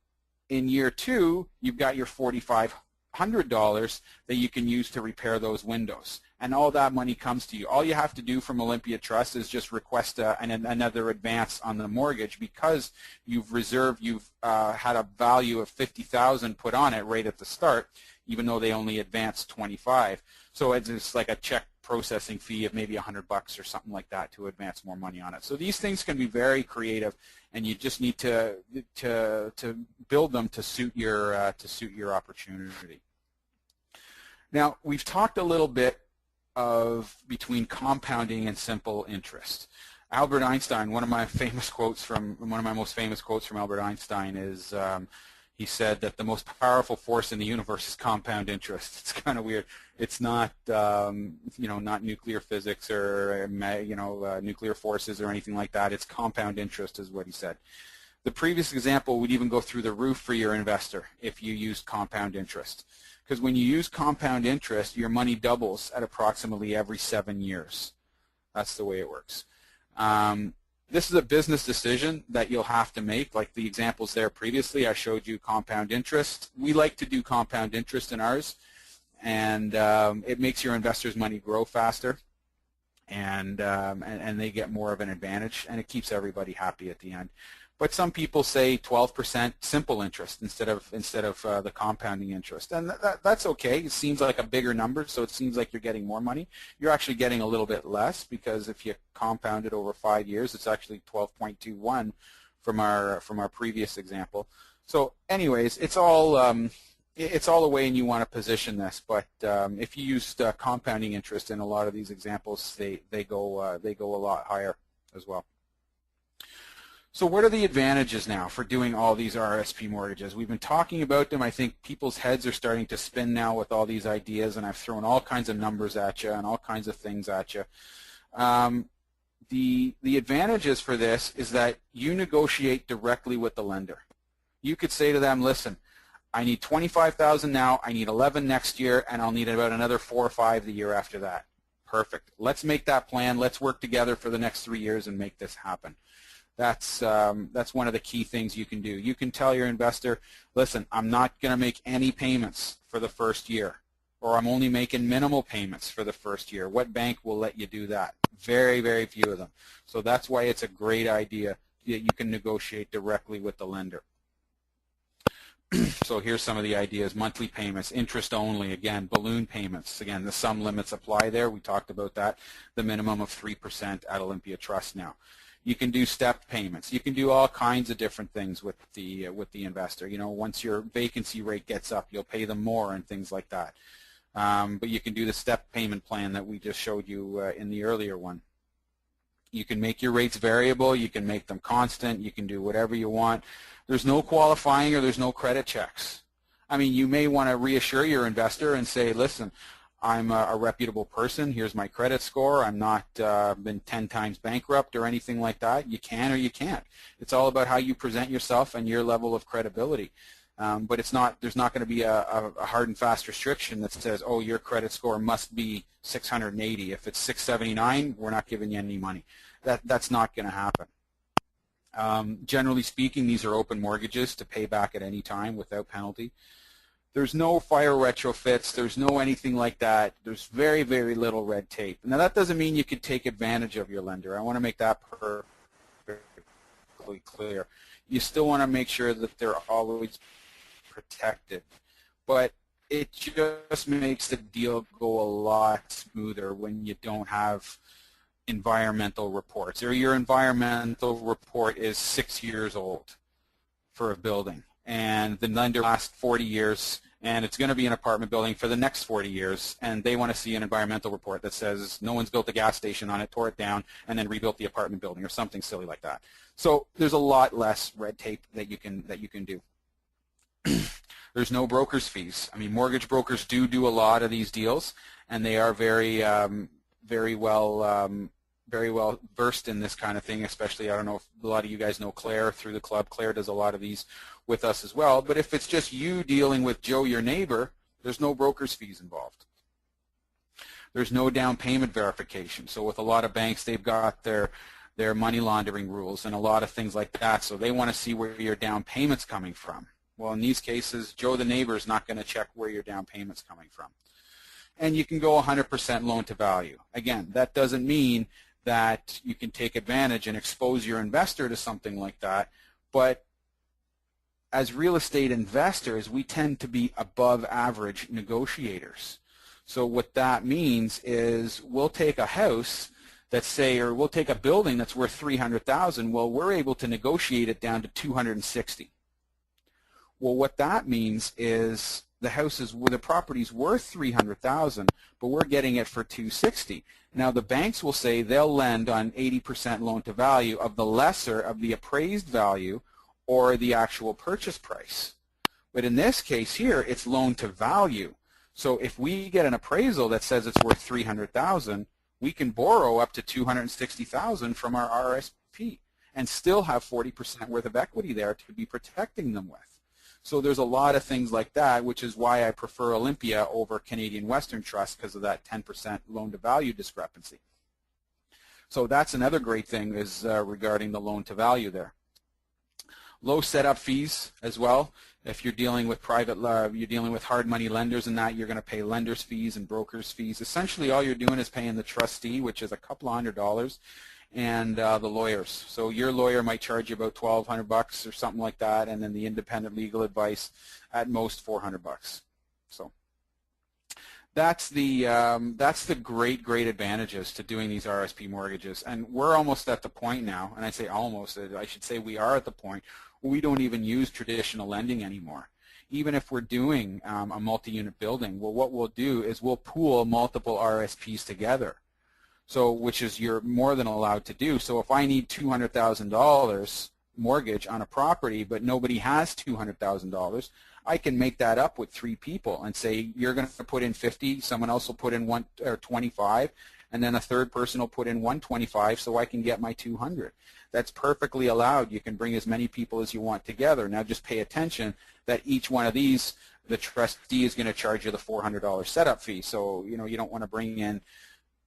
Speaker 2: in year 2 you've got your $4,500 that you can use to repair those windows. and all that money comes to you. All you have to do from Olympia Trust is just request another advance on the mortgage because you've had a value of $50,000 put on it right at the start, even though they only advanced $25,000. So it's just like a check processing fee of maybe $100 or something like that to advance more money on it. So these things can be very creative, and you just need to build them to suit your opportunity. Now, we've talked a little bit of between compounding and simple interest. Albert Einstein, one of my most famous quotes from Albert Einstein is he said that the most powerful force in the universe is compound interest. It's kind of weird. It's not not nuclear physics or nuclear forces or anything like that. It's compound interest is what he said. The previous example would even go through the roof for your investor if you used compound interest. Because when you use compound interest, your money doubles at approximately every 7 years. That's the way it works. This is a business decision that you'll have to make. Like the examples there previously, I showed you compound interest. We like to do compound interest in ours, and it makes your investors' money grow faster, and they get more of an advantage, and it keeps everybody happy at the end. But some people say 12% simple interest instead of the compounding interest, and that's okay. It seems like a bigger number, so it seems like you're getting more money. You're actually getting a little bit less because if you compound it over 5 years, it's actually 12.21 from our previous example. So, anyways, it's all the way you want to position this. But if you used compounding interest in a lot of these examples, they go a lot higher as well. So what are the advantages now for doing all these RRSP mortgages? We've been talking about them. I think people's heads are starting to spin now with all these ideas, and I've thrown all kinds of numbers at you and all kinds of things at you. The advantages for this is that you negotiate directly with the lender. You could say to them, listen, I need $25,000 now, I need 11 next year, and I'll need about another 4 or 5 the year after that. Perfect. Let's make that plan. Let's work together for the next 3 years and make this happen. That's one of the key things you can do. You can tell your investor, listen, I'm not going to make any payments for the first year, or I'm only making minimal payments for the first year. What bank will let you do that? Very, very few of them. So that's why it's a great idea that you can negotiate directly with the lender. So here's some of the ideas. Monthly payments, interest only, again, balloon payments. Again, the sum limits apply there. We talked about that. The minimum of 3% at Olympia Trust now. You can do step payments. You can do all kinds of different things with the investor. You know, once your vacancy rate gets up, you'll pay them more and things like that. But you can do the step payment plan that we just showed you in the earlier one. You can make your rates variable. You can make them constant. You can do whatever you want. There's no qualifying or there's no credit checks. I mean, you may want to reassure your investor and say, listen, I'm a reputable person. Here's my credit score. I'm not been 10 times bankrupt or anything like that. You can or you can't. It's all about how you present yourself and your level of credibility. But it's not. There's not going to be a hard and fast restriction that says, oh, your credit score must be 680. If it's 679, we're not giving you any money. That's not going to happen. Generally speaking, these are open mortgages to pay back at any time without penalty. There's no fire retrofits. There's no anything like that. There's very, very little red tape. Now, that doesn't mean you could take advantage of your lender. I want to make that perfectly clear. You still want to make sure that they're always protected. But it just makes the deal go a lot smoother when you don't have environmental reports, or your environmental report is 6 years old for a building, and the lender lasts 40 years, and it's going to be an apartment building for the next 40 years, and they want to see an environmental report that says no one's built a gas station on it, tore it down, and then rebuilt the apartment building, or something silly like that. So there's a lot less red tape that you can do. There's no broker's fees. I mean, mortgage brokers do a lot of these deals, and they are very well versed in this kind of thing, especially, I don't know if a lot of you guys know Claire through the club. Claire does a lot of these with us as well. But if it's just you dealing with Joe, your neighbor, there's no broker's fees involved. There's no down payment verification. So with a lot of banks, they've got their money laundering rules and a lot of things like that. So they want to see where your down payment's coming from. Well, in these cases, Joe, the neighbor, is not going to check where your down payment's coming from. and you can go 100% loan to value. Again, that doesn't mean that you can take advantage and expose your investor to something like that, but as real estate investors, we tend to be above average negotiators. So what that means is we'll take a house that's say, or we'll take a building that's worth $300,000. Well, we're able to negotiate it down to $260,000. Well, what that means is the property's worth $300,000, but we're getting it for $260,000. Now the banks will say they'll lend on 80% loan to value of the lesser of the appraised value or the actual purchase price. But in this case here, it's loan to value. So if we get an appraisal that says it's worth $300,000, we can borrow up to $260,000 from our RRSP and still have 40% worth of equity there to be protecting them with. So there's a lot of things like that, which is why I prefer Olympia over Canadian Western Trust because of that 10% loan to value discrepancy. So that's another great thing is regarding the loan to value there. Low setup fees as well. If you're dealing with you're dealing with hard money lenders and that, you're going to pay lenders fees and brokers fees. Essentially all you're doing is paying the trustee, which is a couple $100, and the lawyers. So your lawyer might charge you about $1,200 or something like that, and then the independent legal advice at most $400. So that's the great advantages to doing these RSP mortgages. And we're almost at the point now, and I say almost, I should say we are at the point where we don't even use traditional lending anymore. Even if we're doing a multi-unit building, well, what we'll do is we'll pool multiple RSPs together. So, which is you're more than allowed to do. So if I need $200,000 mortgage on a property, but nobody has $200,000, I can make that up with 3 people and say you're going to put in 50, someone else will put in 25, and then a third person will put in 125, so I can get my 200. That's perfectly allowed. You can bring as many people as you want together. Now just pay attention that each one of these, the trustee is going to charge you the $400 setup fee. So you don't want to bring in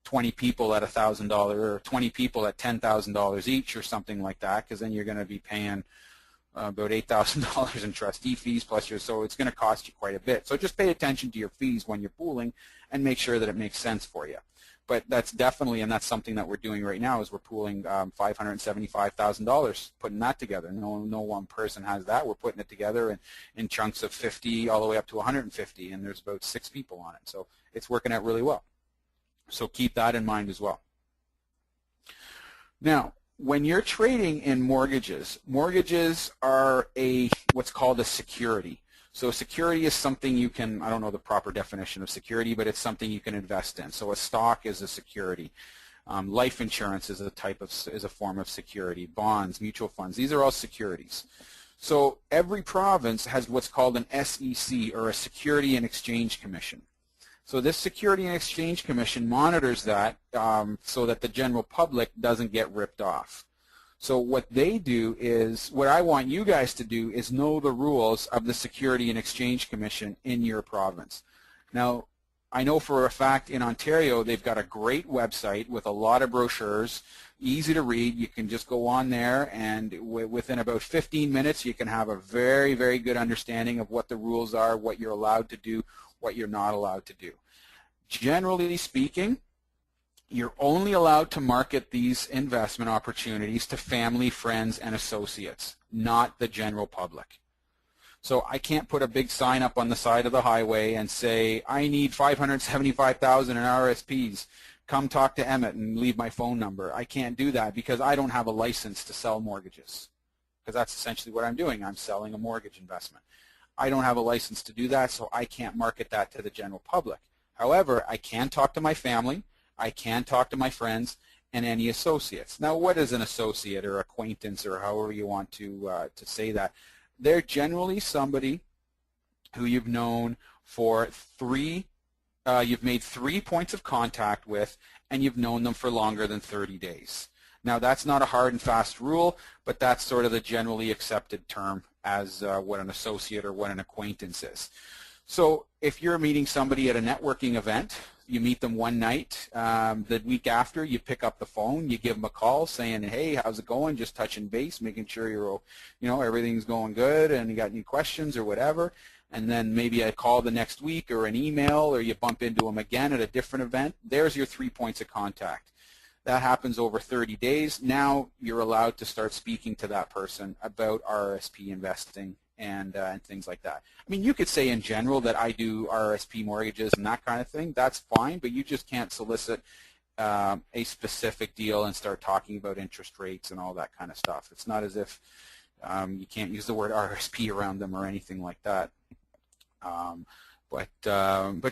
Speaker 2: 20 people at $1,000 or 20 people at $10,000 each or something like that, because then you're going to be paying about $8,000 in trustee fees plus so it's going to cost you quite a bit. So just pay attention to your fees when you're pooling and make sure that it makes sense for you. But that's definitely, and that's something that we're doing right now, is we're pooling $575,000, putting that together. No one person has that. We're putting it together in chunks of 50 all the way up to 150, and there's about 6 people on it. So it's working out really well. So keep that in mind as well. Now, when you're trading in mortgages are what's called a security. So security is something you can, I don't know the proper definition of security, but it's something you can invest in. So a stock is a security. Life insurance is a form of security. Bonds, mutual funds, these are all securities. So every province has what's called an SEC, or a Security and Exchange Commission. So this Security and Exchange Commission monitors that so that the general public doesn't get ripped off. So what they do is, what I want you guys to do is know the rules of the Security and Exchange Commission in your province. Now, I know for a fact in Ontario they've got a great website with a lot of brochures, easy to read. You can just go on there and within about 15 minutes you can have a very, very good understanding of what the rules are, what you're allowed to do, what you're not allowed to do. Generally speaking, you're only allowed to market these investment opportunities to family, friends, and associates, not the general public. So I can't put a big sign up on the side of the highway and say, I need $575,000 in RSPs. Come talk to Emmett and leave my phone number. I can't do that because I don't have a license to sell mortgages, because that's essentially what I'm doing. I'm selling a mortgage investment. I don't have a license to do that, so I can't market that to the general public. However, I can talk to my family, I can talk to my friends, and any associates. Now, what is an associate or acquaintance, or however you want to say that? They're generally somebody who you've known for you've made 3 points of contact with, and you've known them for longer than 30 days. Now, that's not a hard and fast rule, but that's sort of the generally accepted term as what an associate or what an acquaintance is. So if you're meeting somebody at a networking event, you meet them one night, the week after you pick up the phone, you give them a call saying, hey, how's it going, just touching base, making sure everything's going good and you got any questions or whatever. and then maybe a call the next week or an email, or you bump into them again at a different event, there's your 3 points of contact. That happens over 30 days. Now you're allowed to start speaking to that person about RRSP investing and things like that. I mean, you could say in general that I do RRSP mortgages and that kind of thing. That's fine, but you just can't solicit a specific deal and start talking about interest rates and all that kind of stuff. It's not as if you can't use the word RRSP around them or anything like that. But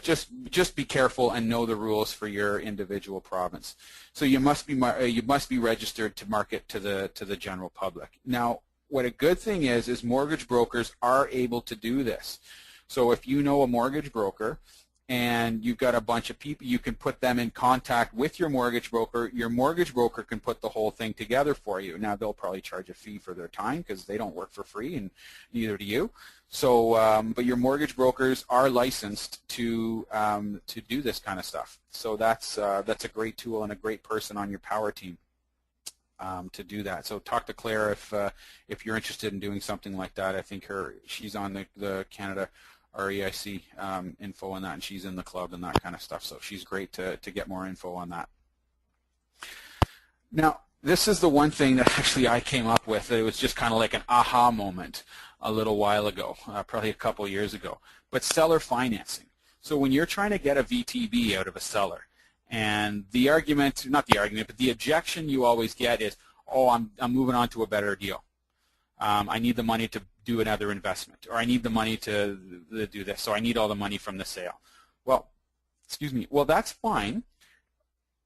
Speaker 2: just be careful and know the rules for your individual province. So you must be registered to market to the general public. Now, what a good thing is mortgage brokers are able to do this. So if you know a mortgage broker and you've got a bunch of people, you can put them in contact with your mortgage broker. Your mortgage broker can put the whole thing together for you. Now, they'll probably charge a fee for their time because they don't work for free, and neither do you. So, but your mortgage brokers are licensed to do this kind of stuff. So that's a great tool and a great person on your power team to do that. So talk to Claire if you're interested in doing something like that. I think she's on the Canada REIC info on that, and she's in the club and that kind of stuff. So she's great to get more info on that. Now, this is the one thing that actually I came up with. It was just kind of like an aha moment a little while ago, probably a couple of years ago. But seller financing. So when you're trying to get a VTB out of a seller, and the argument, not the argument, but the objection you always get is, oh, I'm moving on to a better deal. I need the money to do another investment, or I need the money to do this, so I need all the money from the sale. Well, excuse me. Well, that's fine.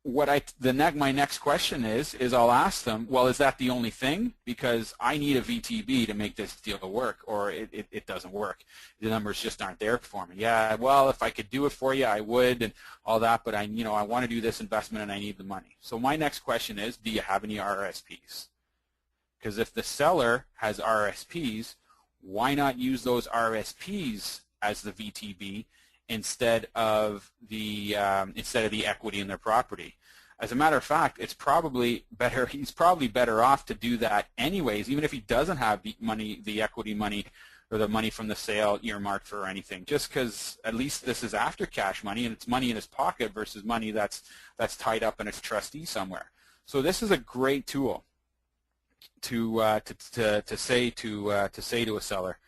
Speaker 2: My next question is I'll ask them, well, is that the only thing? Because I need a VTB to make this deal work, or it doesn't work. The numbers just aren't there for me. Yeah, well, if I could do it for you, I would, and all that, but I want to do this investment and I need the money. So my next question is, do you have any RRSPs? Because if the seller has RRSPs, why not use those RRSPs as the VTB instead of the equity in their property? As a matter of fact, it's probably better. He's probably better off to do that anyways, even if he doesn't have the equity money, or the money from the sale earmarked for anything. Just because at least this is after cash money and it's money in his pocket versus money that's tied up in a trustee somewhere. So this is a great tool to say to a seller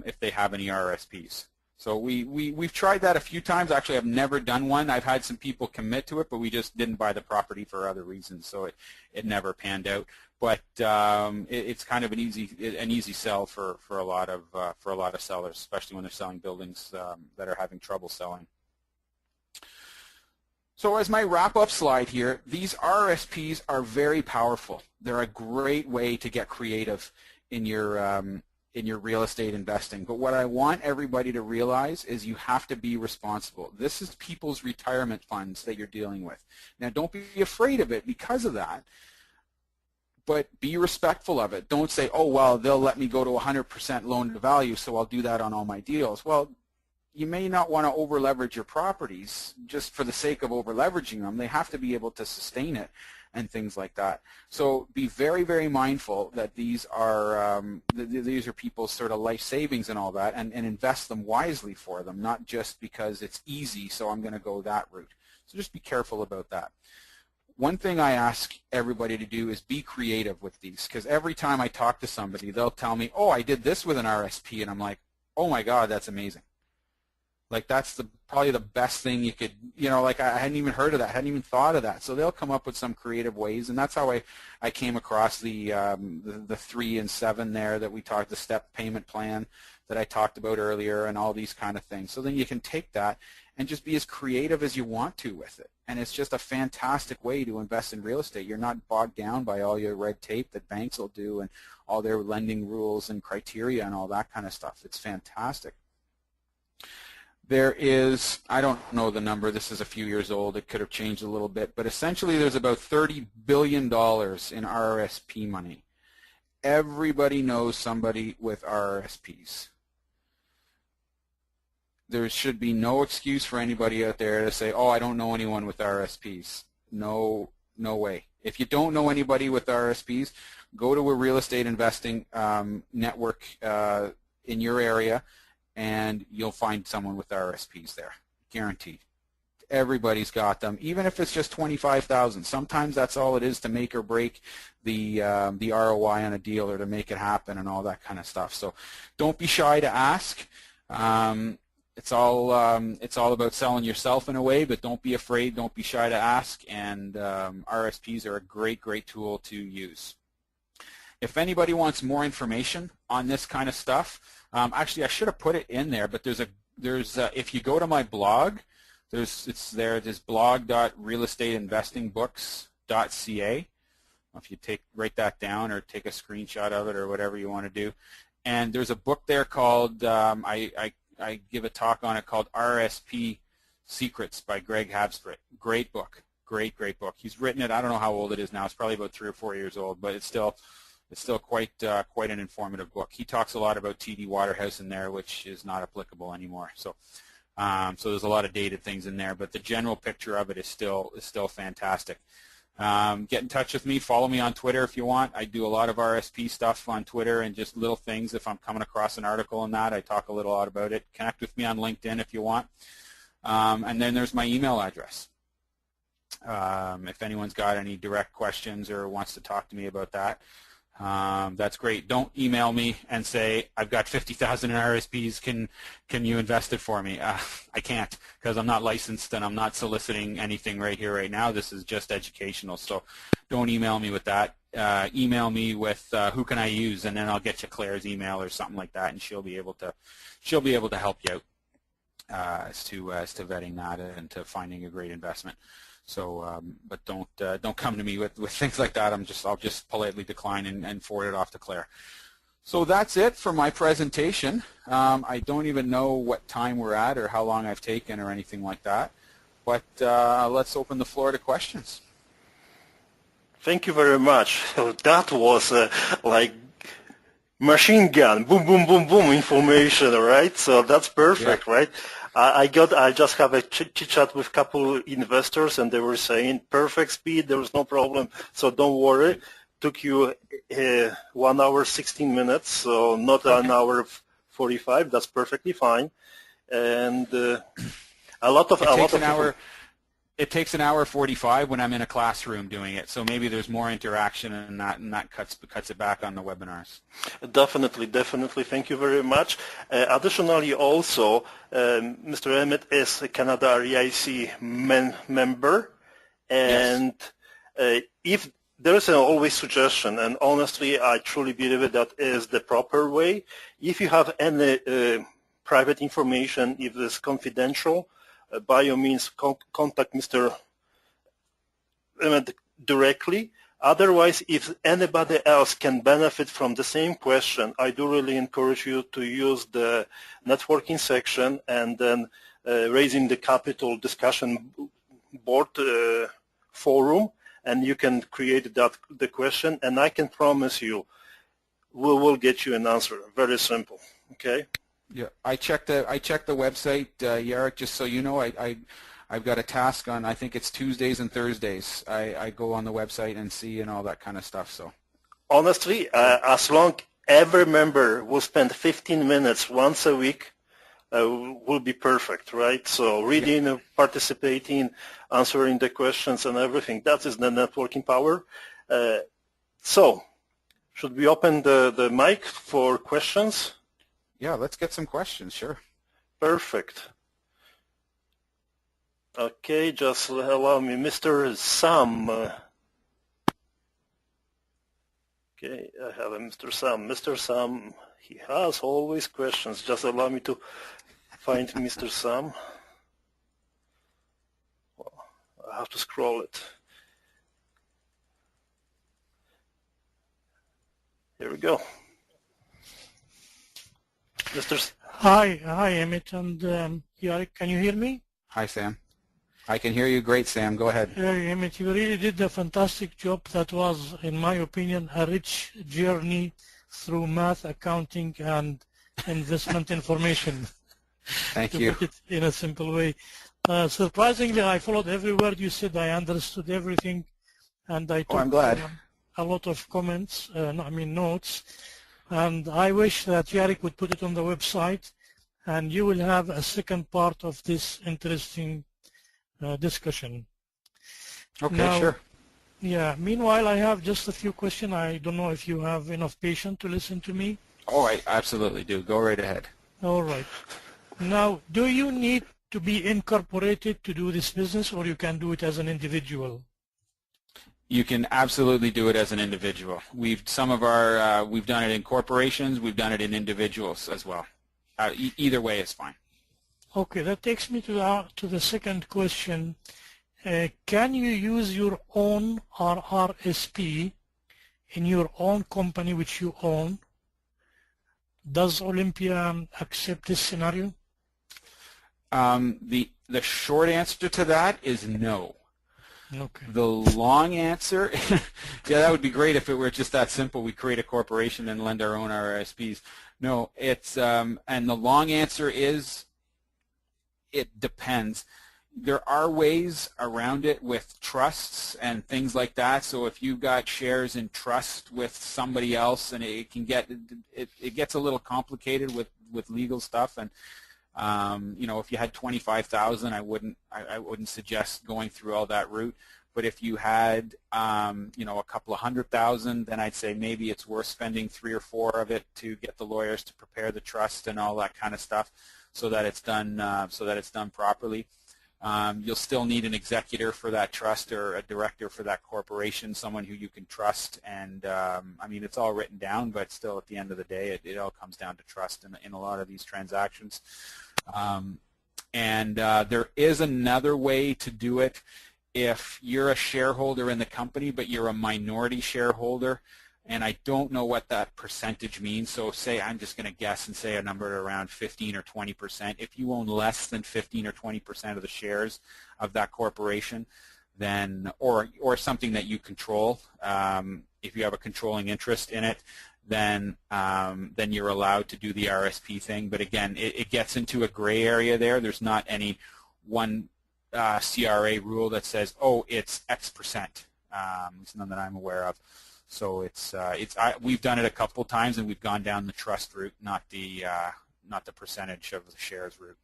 Speaker 2: if they have any RRSPs. So we've tried that a few times. Actually, I've never done one. I've had some people commit to it, but we just didn't buy the property for other reasons, so it never panned out. But it's kind of an easy sell for a lot of sellers, especially when they're selling buildings that are having trouble selling. So as my wrap-up slide here, these RRSPs are very powerful. They're a great way to get creative in your real estate investing. But what I want everybody to realize is you have to be responsible. This is people's retirement funds that you're dealing with. Now, don't be afraid of it because of that, but be respectful of it. Don't say, oh, well, they'll let me go to 100% loan to value, so I'll do that on all my deals. Well, you may not want to over-leverage your properties just for the sake of over-leveraging them. They have to be able to sustain it and things like that. So be very, very mindful that these are people's sort of life savings and all that, and invest them wisely for them, not just because it's easy, so I'm going to go that route. So just be careful about that. One thing I ask everybody to do is be creative with these, because every time I talk to somebody, they'll tell me, oh, I did this with an RSP, and I'm like, oh my God, that's amazing. Like that's probably the best thing you could, like I hadn't even heard of that, hadn't even thought of that. So they'll come up with some creative ways, and that's how I came across the 3 and 7 there that we talked, the step payment plan that I talked about earlier, and all these kind of things. So then you can take that and just be as creative as you want to with it. And it's just a fantastic way to invest in real estate. You're not bogged down by all your red tape that banks will do and all their lending rules and criteria and all that kind of stuff. It's fantastic. There is, I don't know the number, this is a few years old, it could have changed a little bit, but essentially there's about $30 billion in RRSP money. Everybody knows somebody with RRSPs. There should be no excuse for anybody out there to say, oh, I don't know anyone with RRSPs. No way. If you don't know anybody with RRSPs, go to a real estate investing network in your area and you'll find someone with RRSPs there, guaranteed. Everybody's got them, even if it's just 25,000. Sometimes that's all it is to make or break the ROI on a deal, or to make it happen and all that kind of stuff. So don't be shy to ask. It's all about selling yourself in a way, but don't be afraid, don't be shy to ask, and RRSPs are a great tool to use. If anybody wants more information on this kind of stuff, actually I should have put it in there, but if you go to my blog, it's blog.realestateinvestingbooks.ca. If you write that down or take a screenshot of it or whatever you want to do, and there's a book there called I give a talk on it called RRSP Secrets by Greg Habsburg. Great book, great book. He's written it. I don't know how old it is now. It's probably about 3 or 4 years old, but it's still quite an informative book. He talks a lot about T.D. Waterhouse in there, which is not applicable anymore. So there's a lot of dated things in there, but the general picture of it is still fantastic. Get in touch with me. Follow me on Twitter if you want. I do a lot of RSP stuff on Twitter and just little things. If I'm coming across an article on that, I talk a lot about it. Connect with me on LinkedIn if you want. And then there's my email address. If anyone's got any direct questions or wants to talk to me about that, that's great. Don't email me and say, I've got 50,000 in RSPs, can you invest it for me? I can't, because I'm not licensed and I'm not soliciting anything right here, right now. This is just educational, so don't email me with that. Email me with who can I use, and then I'll get you Claire's email or something like that, and she'll be able to help you out as to vetting that and to finding a great investment. So, but don't come to me with things like that. I'll just politely decline and forward it off to Claire. So that's it for my presentation. I don't even know what time we're at or how long I've taken or anything like that. But let's open the floor to questions.
Speaker 1: Thank you very much. That was like machine gun, boom, boom, boom, boom information, right? So that's perfect, right? I just have a chit chat with a couple investors, and they were saying perfect speed, there was no problem, so don't worry. Took you 1 hour 16 minutes, so not an hour 45. That's perfectly fine. And it takes an hour 45 when I'm in a classroom doing it, so maybe there's more interaction and that cuts it back on the webinars. Definitely. Thank you very much. Additionally, also, Mr. Emmett is a Canada REIC member, and if there is always suggestion, and honestly, I truly believe that is the proper way. If you have any private information, if it's confidential, by all means, contact Mr. Emmett directly. Otherwise, if anybody else can benefit from the same question, I do really encourage you to use the networking section and then raising the capital discussion board forum, and you can create the question, and I can promise you we will get you an answer. Very simple, okay?
Speaker 2: Yeah, I checked the website, Jarek, just so you know. I've got a task on, I think it's Tuesdays and Thursdays. I go on the website and see and all that kind of stuff. So
Speaker 1: honestly, as long every member will spend 15 minutes once a week, will be perfect, right? So reading, participating, answering the questions and everything, that is the networking power. So should we open the mic for questions?
Speaker 2: Yeah, let's get some questions, sure.
Speaker 1: Perfect. Okay, just allow me, Mr. Sam. Okay, I have a Mr. Sam. Mr. Sam, he has always questions. Just allow me to find Mr. Sam. Well, I have to scroll it. Here we go.
Speaker 3: Hi, Emmett and Jarek. Can you hear me?
Speaker 2: Hi, Sam. I can hear you great, Sam. Go ahead.
Speaker 3: Emmett, you really did a fantastic job. That was, in my opinion, a rich journey through math, accounting, and investment information.
Speaker 2: Thank you.
Speaker 3: To put it in a simple way. Surprisingly, I followed every word you said. I understood everything, and I took
Speaker 2: I'm glad.
Speaker 3: A lot of notes. And I wish that Jarek would put it on the website, and you will have a second part of this interesting discussion.
Speaker 2: Okay,
Speaker 3: now,
Speaker 2: sure.
Speaker 3: Yeah, meanwhile, I have just a few questions. I don't know if you have enough patience to listen to me.
Speaker 2: Oh, I absolutely do. Go right ahead.
Speaker 3: All right. Now, do you need to be incorporated to do this business, or you can do it as an individual?
Speaker 2: You can absolutely do it as an individual. We've done it in corporations. We've done it in individuals as well. Either way is fine.
Speaker 3: Okay, that takes me to the second question. Can you use your own RRSP in your own company which you own? Does Olympia accept this scenario?
Speaker 2: The short answer to that is no.
Speaker 3: Okay.
Speaker 2: The long answer, yeah, that would be great if it were just that simple. We create a corporation and lend our own RRSPs. No, it's and the long answer is it depends. There are ways around it with trusts and things like that. So if you've got shares in trust with somebody else, and it can get it gets a little complicated with legal stuff. And you know, if you had 25,000, I wouldn't suggest going through all that route. But if you had you know, a couple of 100,000, then I'd say maybe it's worth spending 3 or 4 of it to get the lawyers to prepare the trust and all that kind of stuff, so that it's done properly. You'll still need an executor for that trust, or a director for that corporation, someone who you can trust. And I mean, it's all written down, but still at the end of the day, it all comes down to trust in a lot of these transactions. There is another way to do it. If you're a shareholder in the company, but you're a minority shareholder, and I don't know what that percentage means. So say, I'm just going to guess and say a number around 15 or 20%. If you own less than 15 or 20% of the shares of that corporation, then, or something that you control, if you have a controlling interest in it, then you're allowed to do the RSP thing. But again, it gets into a gray area there. There's not any one CRA rule that says, oh, it's X percent. It's none that I'm aware of. So we've done it a couple times, and we've gone down the trust route, not the percentage of the shares route.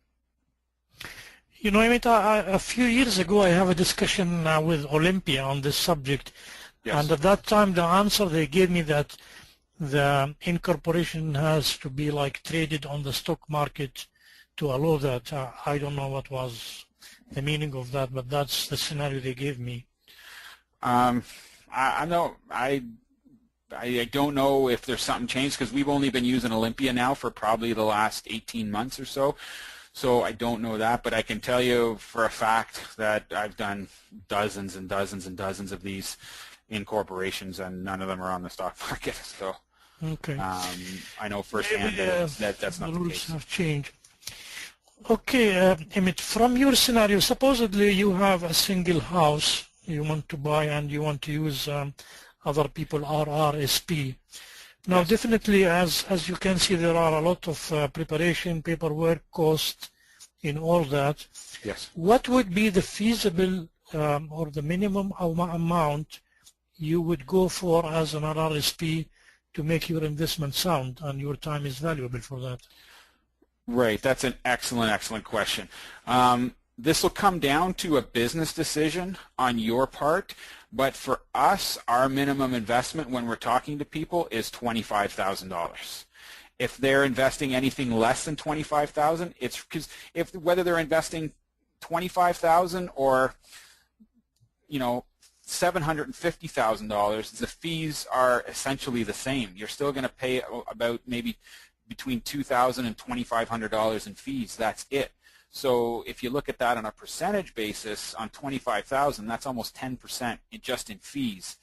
Speaker 3: You know, Emmett, a few years ago, I have a discussion with Olympia on this subject. Yes. And at that time, the answer they gave me that the incorporation has to be like traded on the stock market to allow that. I don't know what was the meaning of that, but that's the scenario they gave me.
Speaker 2: I don't know if there's something changed, because we've only been using Olympia now for probably the last 18 months or so. So I don't know that, but I can tell you for a fact that I've done dozens and dozens and dozens of these in corporations, and none of them are on the stock market. So
Speaker 3: okay.
Speaker 2: I know firsthand that's not the case. The rules
Speaker 3: have changed. Okay, Emmett, from your scenario, supposedly you have a single house you want to buy and you want to use other people RRSP. Now, yes. Definitely, as you can see, there are a lot of preparation, paperwork, cost in all that.
Speaker 2: Yes.
Speaker 3: What would be the feasible or the minimum amount you would go for as an RRSP to make your investment sound, and your time is valuable for that?
Speaker 2: Right. That's an excellent question. This will come down to a business decision on your part, but for us, our minimum investment when we're talking to people is $25,000. If they're investing anything less than $25,000, it's because whether they're investing $25,000 or, you know, $750,000, the fees are essentially the same. You're still going to pay about maybe between $2,000 and $2,500 in fees. That's it. So if you look at that on a percentage basis on $25,000, that's almost 10% just in fees.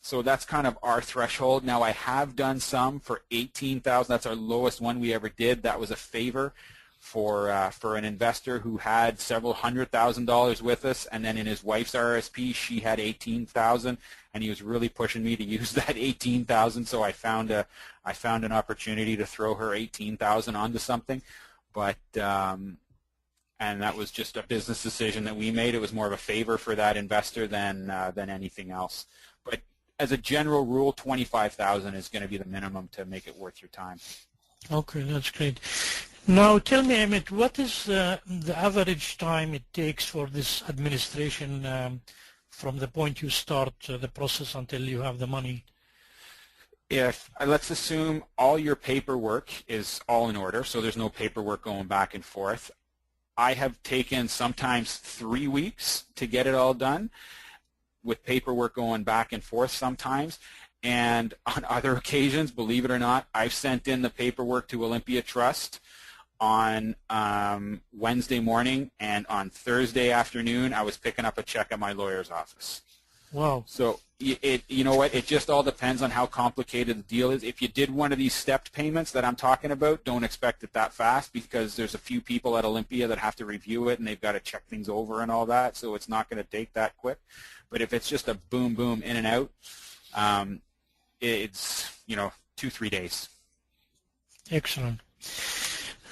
Speaker 2: So that's kind of our threshold. Now, I have done some for $18,000. That's our lowest one we ever did. That was a favor for an investor who had several $100,000 with us, and then in his wife's RSP, she had $18,000, and he was really pushing me to use that $18,000. So I found an opportunity to throw her $18,000 onto something. But and that was just a business decision that we made. It was more of a favor for that investor than anything else. But as a general rule, $25,000 is going to be the minimum to make it worth your time.
Speaker 3: Okay, that's great. Now tell me, Emmett, what is the average time it takes for this administration from the point you start the process until you have the money?
Speaker 2: If let's assume all your paperwork is all in order, so there's no paperwork going back and forth. I have taken sometimes 3 weeks to get it all done, with paperwork going back and forth sometimes. And on other occasions, believe it or not, I've sent in the paperwork to Olympia Trust on Wednesday morning, and on Thursday afternoon, I was picking up a check at my lawyer's office.
Speaker 3: Wow.
Speaker 2: So you know what? It just all depends on how complicated the deal is. If you did one of these stepped payments that I'm talking about, don't expect it that fast, because there's a few people at Olympia that have to review it, and they've got to check things over and all that. So it's not going to take that quick. But if it's just a boom, boom, in and out, it's 2-3 days.
Speaker 3: Excellent.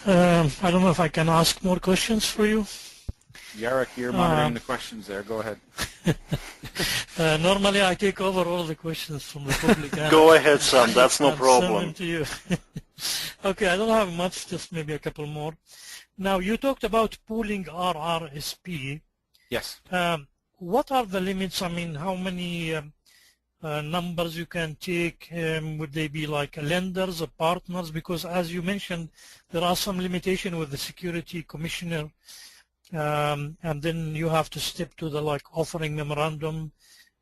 Speaker 3: I don't know if I can ask more questions for you.
Speaker 2: Jarek, you're monitoring the questions there. Go ahead.
Speaker 3: Normally I take over all the questions from the public.
Speaker 1: Go ahead, Sam. That's no problem.
Speaker 3: Send them to you. Okay, I don't have much, just maybe a couple more. Now, you talked about pooling RRSP.
Speaker 2: Yes.
Speaker 3: What are the limits? I mean, how many numbers you can take? Would they be like lenders or partners? Because as you mentioned, there are some limitation with the security commissioner, and then you have to step to the offering memorandum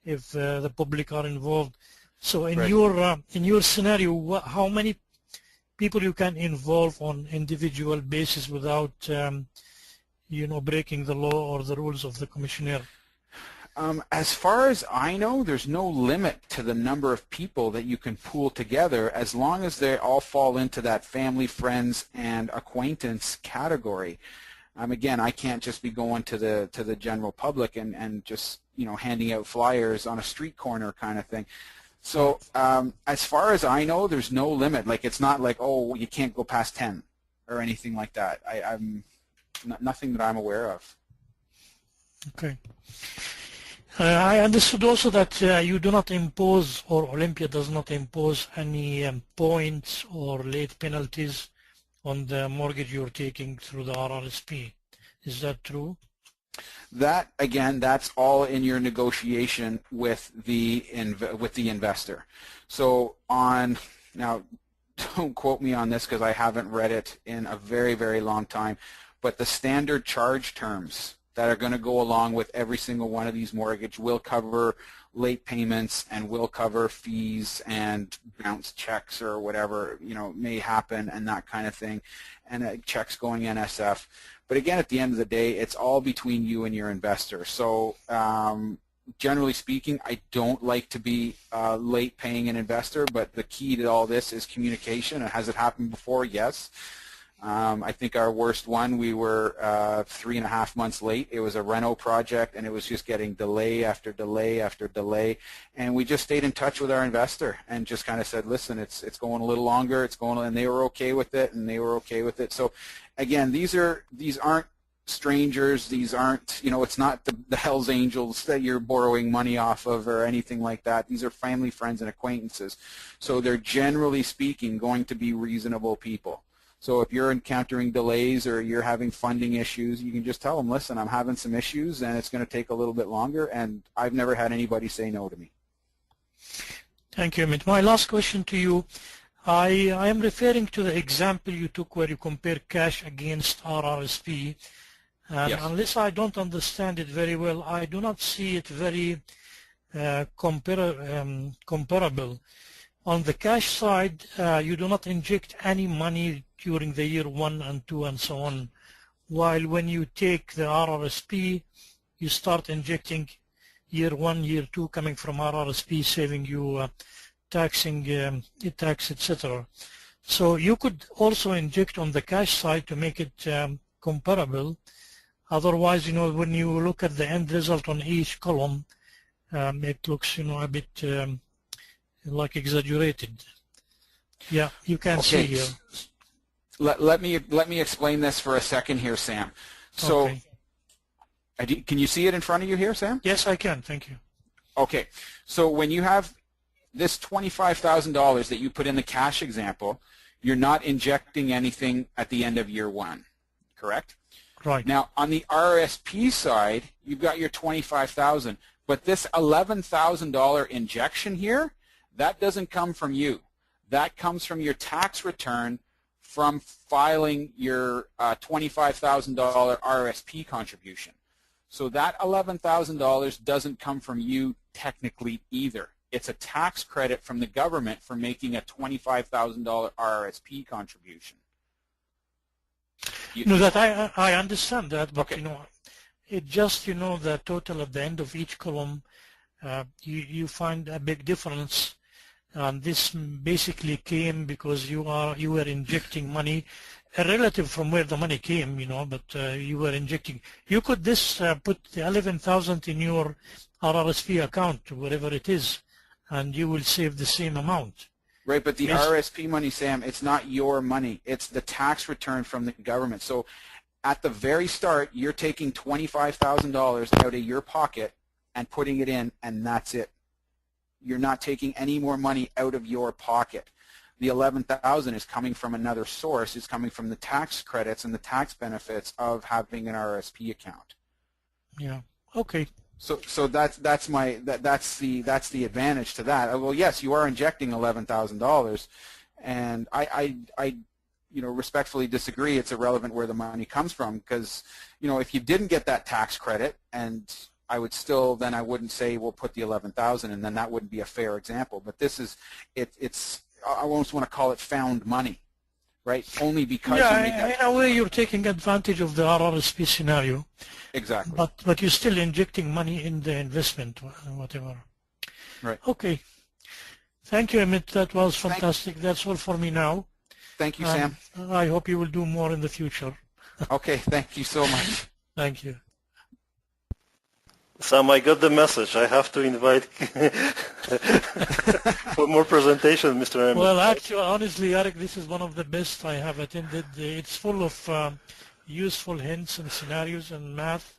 Speaker 3: if the public are involved. So in your scenario, how many people you can involve on individual basis without breaking the law or the rules of the commissioner?
Speaker 2: As far as I know, there's no limit to the number of people that you can pool together, as long as they all fall into that family, friends, and acquaintance category. Again, I can't just be going to the general public and just handing out flyers on a street corner kind of thing. So as far as I know, there's no limit. It's not like, oh, you can't go past 10 or anything like that. I'm nothing that I'm aware of.
Speaker 3: Okay. I understood also that you do not impose, or Olympia does not impose any points or late penalties on the mortgage you're taking through the RRSP. Is that true?
Speaker 2: That, again, that's all in your negotiation with the investor. So now, don't quote me on this because I haven't read it in a very, very long time, but the standard charge terms that are going to go along with every single one of these mortgages will cover late payments and will cover fees and bounce checks or whatever may happen and that kind of thing, and checks going NSF. But again, at the end of the day, it's all between you and your investor. So generally speaking, I don't like to be late paying an investor, but the key to all this is communication. Has it happened before? Yes. I think our worst one, we were 3.5 months late. It was a reno project, and it was just getting delay after delay after delay. And we just stayed in touch with our investor and just kind of said, listen, it's going a little longer. It's going, and they were okay with it, and they were okay with it. So again, these aren't strangers. These aren't, it's not the Hells Angels that you're borrowing money off of or anything like that. These are family, friends, and acquaintances. So they're generally speaking going to be reasonable people. So if you're encountering delays or you're having funding issues, you can just tell them, listen, I'm having some issues and it's going to take a little bit longer, and I've never had anybody say no to me.
Speaker 3: Thank you, Emmett. My last question to you, I am referring to the example you took where you compare cash against RRSP. And yes. Unless I don't understand it very well, I do not see it very comparable. On the cash side, you do not inject any money during the year 1 and 2 and so on, while when you take the RRSP, you start injecting year 1, year 2 coming from RRSP, saving you taxing, tax, etc. So you could also inject on the cash side to make it comparable. Otherwise, when you look at the end result on each column, it looks, a bit like exaggerated. Yeah, you can see here.
Speaker 2: Let me explain this for a second here, Sam. So, okay. Can you see it in front of you here, Sam?
Speaker 3: Yes, I can. Thank you.
Speaker 2: Okay. So when you have this $25,000 that you put in the cash example, you're not injecting anything at the end of year one, correct?
Speaker 3: Right.
Speaker 2: Now, on the RRSP side, you've got your $25,000, but this $11,000 injection here, that doesn't come from you. That comes from your tax return from filing your $25,000 RRSP contribution. So that $11,000 doesn't come from you technically either. It's a tax credit from the government for making a $25,000 RRSP contribution.
Speaker 3: No, that I understand that, but
Speaker 2: okay.
Speaker 3: it just the total at the end of each column, you find a big difference, and this basically came because you were injecting money, relative from where the money came, but you were injecting. You could put the 11,000 in your RRSP account, wherever it is, and you will save the same amount.
Speaker 2: Right, but the RRSP money, Sam, it's not your money. It's the tax return from the government. So at the very start, you're taking $25,000 out of your pocket and putting it in, and that's it. You're not taking any more money out of your pocket. The $11,000 is coming from another source. It's coming from the tax credits and the tax benefits of having an RRSP account.
Speaker 3: Yeah. Okay.
Speaker 2: So that's the advantage to that. Well, yes, you are injecting $11,000, and I respectfully disagree. It's irrelevant where the money comes from, because if you didn't get that tax credit, and I wouldn't say we'll put the $11,000, and then that wouldn't be a fair example. But this is it's I almost want to call it found money, right? Only because you make that.
Speaker 3: In a way, you're taking advantage of the RRSP scenario.
Speaker 2: Exactly.
Speaker 3: But you're still injecting money in the investment, whatever.
Speaker 2: Right.
Speaker 3: Okay. Thank you, Emmett. That was fantastic. That's all for me now.
Speaker 2: Thank you, Sam.
Speaker 3: I hope you will do more in the future.
Speaker 2: Okay. Thank you so much.
Speaker 3: Thank you.
Speaker 1: Sam, I got the message. I have to invite for more presentation, Mr. Emmett.
Speaker 3: Well, actually, honestly, Jarek, this is one of the best I have attended. It's full of useful hints and scenarios and math,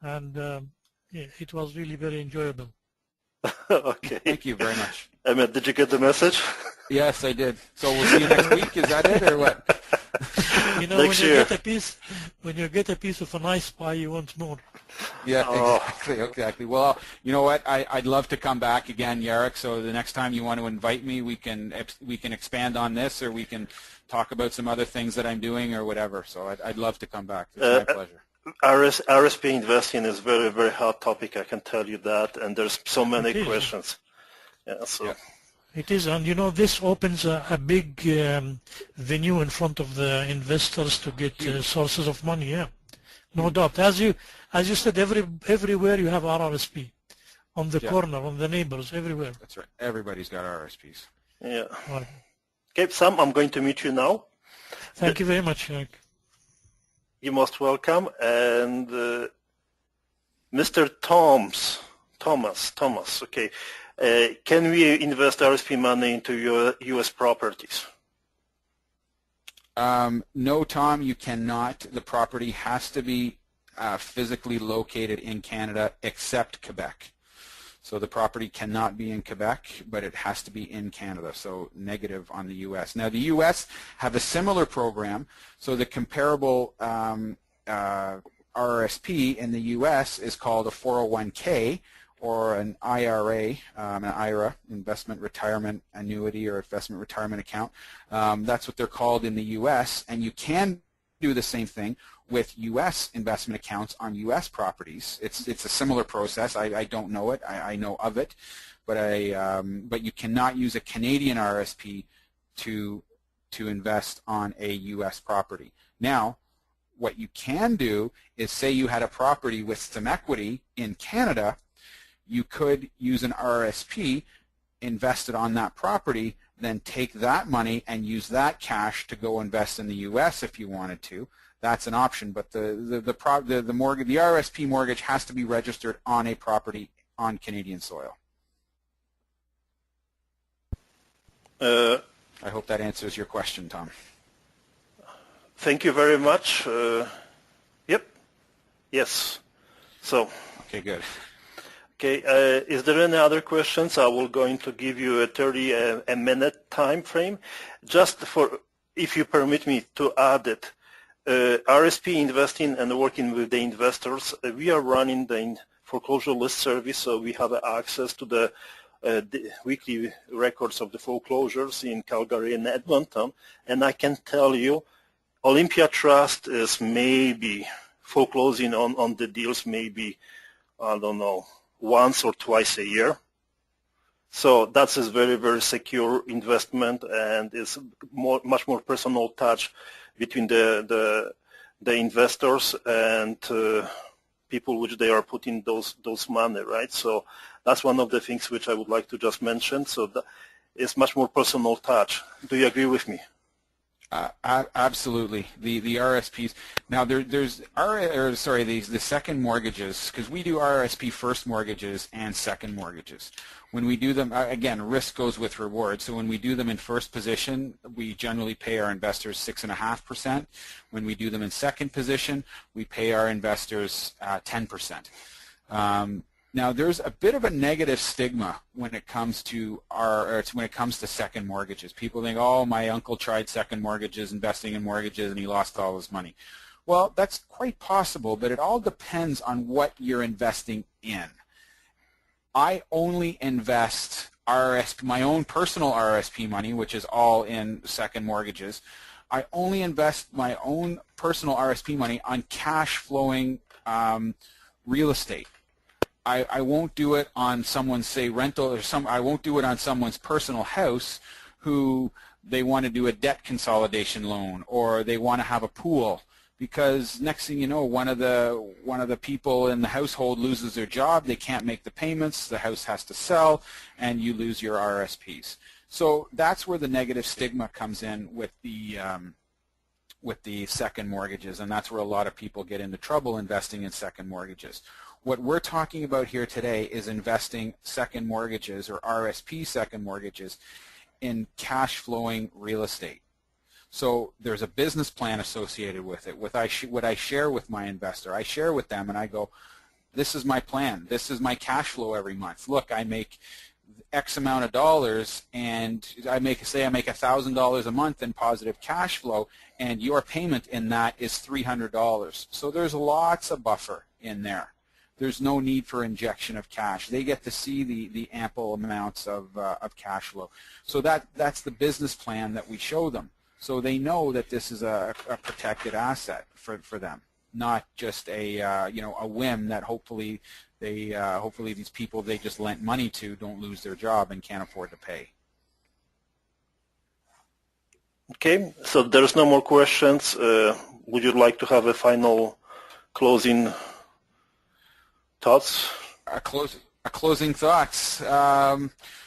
Speaker 3: and it was really very enjoyable.
Speaker 1: Okay.
Speaker 2: Thank you very much.
Speaker 1: Emmett, did you get the message?
Speaker 2: Yes, I did. So we'll see you next week. Is that it, or what?
Speaker 3: When you get a piece of a nice pie, you want more.
Speaker 2: Yeah, exactly. Well, you know what? I'd love to come back again, Jarek. So the next time you want to invite me, we can expand on this, or we can talk about some other things that I'm doing, or whatever. So I'd love to come back. It's my pleasure.
Speaker 1: RRSP investing is very, very hot topic. I can tell you that, and there's so many questions. Yeah. So.
Speaker 3: Yeah. It is, and this opens a big venue in front of the investors to get sources of money. Yeah, no doubt. As you said, everywhere you have RRSP, on the corner, on the neighbors, everywhere.
Speaker 2: That's right. Everybody's got RRSPs.
Speaker 1: Yeah.
Speaker 3: Right.
Speaker 1: Okay, Sam, I'm going to meet you now.
Speaker 3: Thank you very much, Jarek.
Speaker 1: You're most welcome. And Mr. Thomas. Okay. Can we invest RRSP money into your U.S. properties?
Speaker 2: No, Tom, you cannot. The property has to be physically located in Canada, except Quebec. So the property cannot be in Quebec, but it has to be in Canada. So negative on the U.S. Now, the U.S. have a similar program. So the comparable RRSP in the U.S. is called a 401k, or an IRA, an IRA, investment retirement annuity or investment retirement account. That's what they're called in the U.S., and you can do the same thing with U.S. investment accounts on U.S. properties. It's a similar process. I don't know it. I know of it, but you cannot use a Canadian RRSP to invest on a U.S. property. Now, what you can do is, say you had a property with some equity in Canada, you could use an RRSP, invest it on that property, then take that money and use that cash to go invest in the U.S. if you wanted to. That's an option, but the RRSP mortgage has to be registered on a property on Canadian soil. I hope that answers your question, Tom.
Speaker 1: Thank you very much. Yep. Yes. So.
Speaker 2: Okay, good.
Speaker 1: Okay, is there any other questions? I will going to give you a 30-minute time frame. Just for, if you permit me to add it, RSP investing and working with the investors, we are running the foreclosure list service, so we have access to the weekly records of the foreclosures in Calgary and Edmonton, and I can tell you Olympia Trust is maybe foreclosing on the deals maybe, I don't know, once or twice a year. So that's a very, very secure investment, and it's much more personal touch between the investors and people which they are putting those money, right? So that's one of the things which I would like to just mention. So it's much more personal touch. Do you agree with me?
Speaker 2: Absolutely. The RSPs. Now there's the second mortgages, because we do RRSP first mortgages and second mortgages. When we do them, again, risk goes with reward. So when we do them in first position, we generally pay our investors 6.5%. When we do them in second position, we pay our investors 10%. Now, there's a bit of a negative stigma when it comes to second mortgages. People think, oh, my uncle tried second mortgages, investing in mortgages, and he lost all his money. Well, that's quite possible, but it all depends on what you're investing in. I only invest my own personal RRSP money, which is all in second mortgages. I only invest my own personal RRSP money on cash flowing real estate. I won't do it on someone's, say, rental, or I won't do it on someone's personal house who they want to do a debt consolidation loan, or they want to have a pool, because next thing you know, one of the people in the household loses their job, they can't make the payments, the house has to sell, and you lose your RSPs. So that's where the negative stigma comes in with the second mortgages, and that's where a lot of people get into trouble investing in second mortgages. What we're talking about here today is investing second mortgages, or RSP second mortgages, in cash flowing real estate. So there's a business plan associated with it. What I share with my investor, I share with them and I go, this is my plan. This is my cash flow every month. Look, I make X amount of dollars, and I make $1,000 a month in positive cash flow, and your payment in that is $300. So there's lots of buffer in there. There's no need for injection of cash. They get to see the ample amounts of cash flow. So that's the business plan that we show them. So they know that this is a protected asset for them, not just a whim that hopefully these people they just lent money to don't lose their job and can't afford to pay.
Speaker 1: Okay, so there's no more questions. Would you like to have a final closing thoughts?
Speaker 2: Closing thoughts.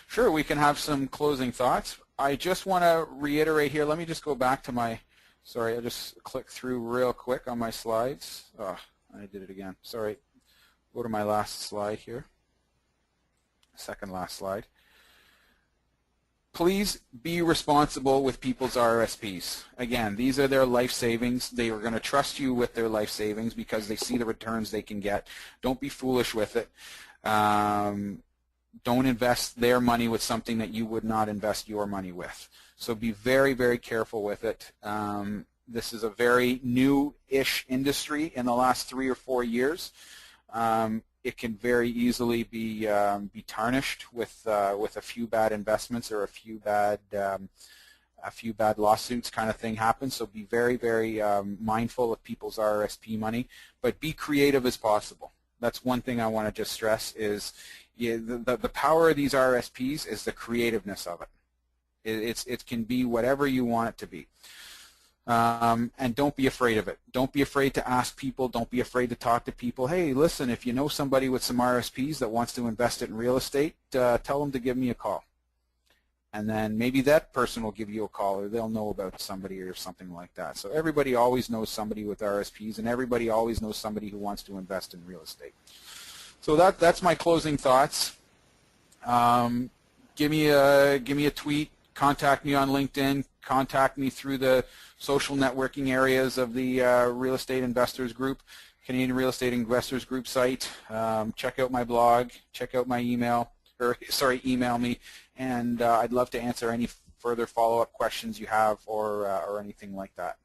Speaker 2: Sure, we can have some closing thoughts. I just want to reiterate here. Let me just go back to my. Sorry, I just clicked through real quick on my slides. Oh, I did it again. Sorry. Go to my last slide here. Second last slide. Please be responsible with people's RRSPs. Again, these are their life savings. They are going to trust you with their life savings because they see the returns they can get. Don't be foolish with it. Don't invest their money with something that you would not invest your money with. So be very, very careful with it. This is a very new-ish industry in the last 3 or 4 years. It can very easily be tarnished with a few bad investments or a few bad lawsuits kind of thing happens. So be very, very mindful of people's RRSP money, but be creative as possible. That's one thing I want to just stress is the power of these RRSPs is the creativeness of it. It can be whatever you want it to be. And don't be afraid of it. Don't be afraid to ask people. Don't be afraid to talk to people. Hey, listen, if you know somebody with some RSPs that wants to invest it in real estate, tell them to give me a call. And then maybe that person will give you a call, or they'll know about somebody or something like that. So everybody always knows somebody with RSPs, and everybody always knows somebody who wants to invest in real estate. So that's my closing thoughts. Give me a tweet. Contact me on LinkedIn. contact me through the social networking areas of the Real Estate Investors Group, Canadian Real Estate Investors Group site. Check out my blog, check out my email, or sorry, email me, and I'd love to answer any further follow-up questions you have or anything like that.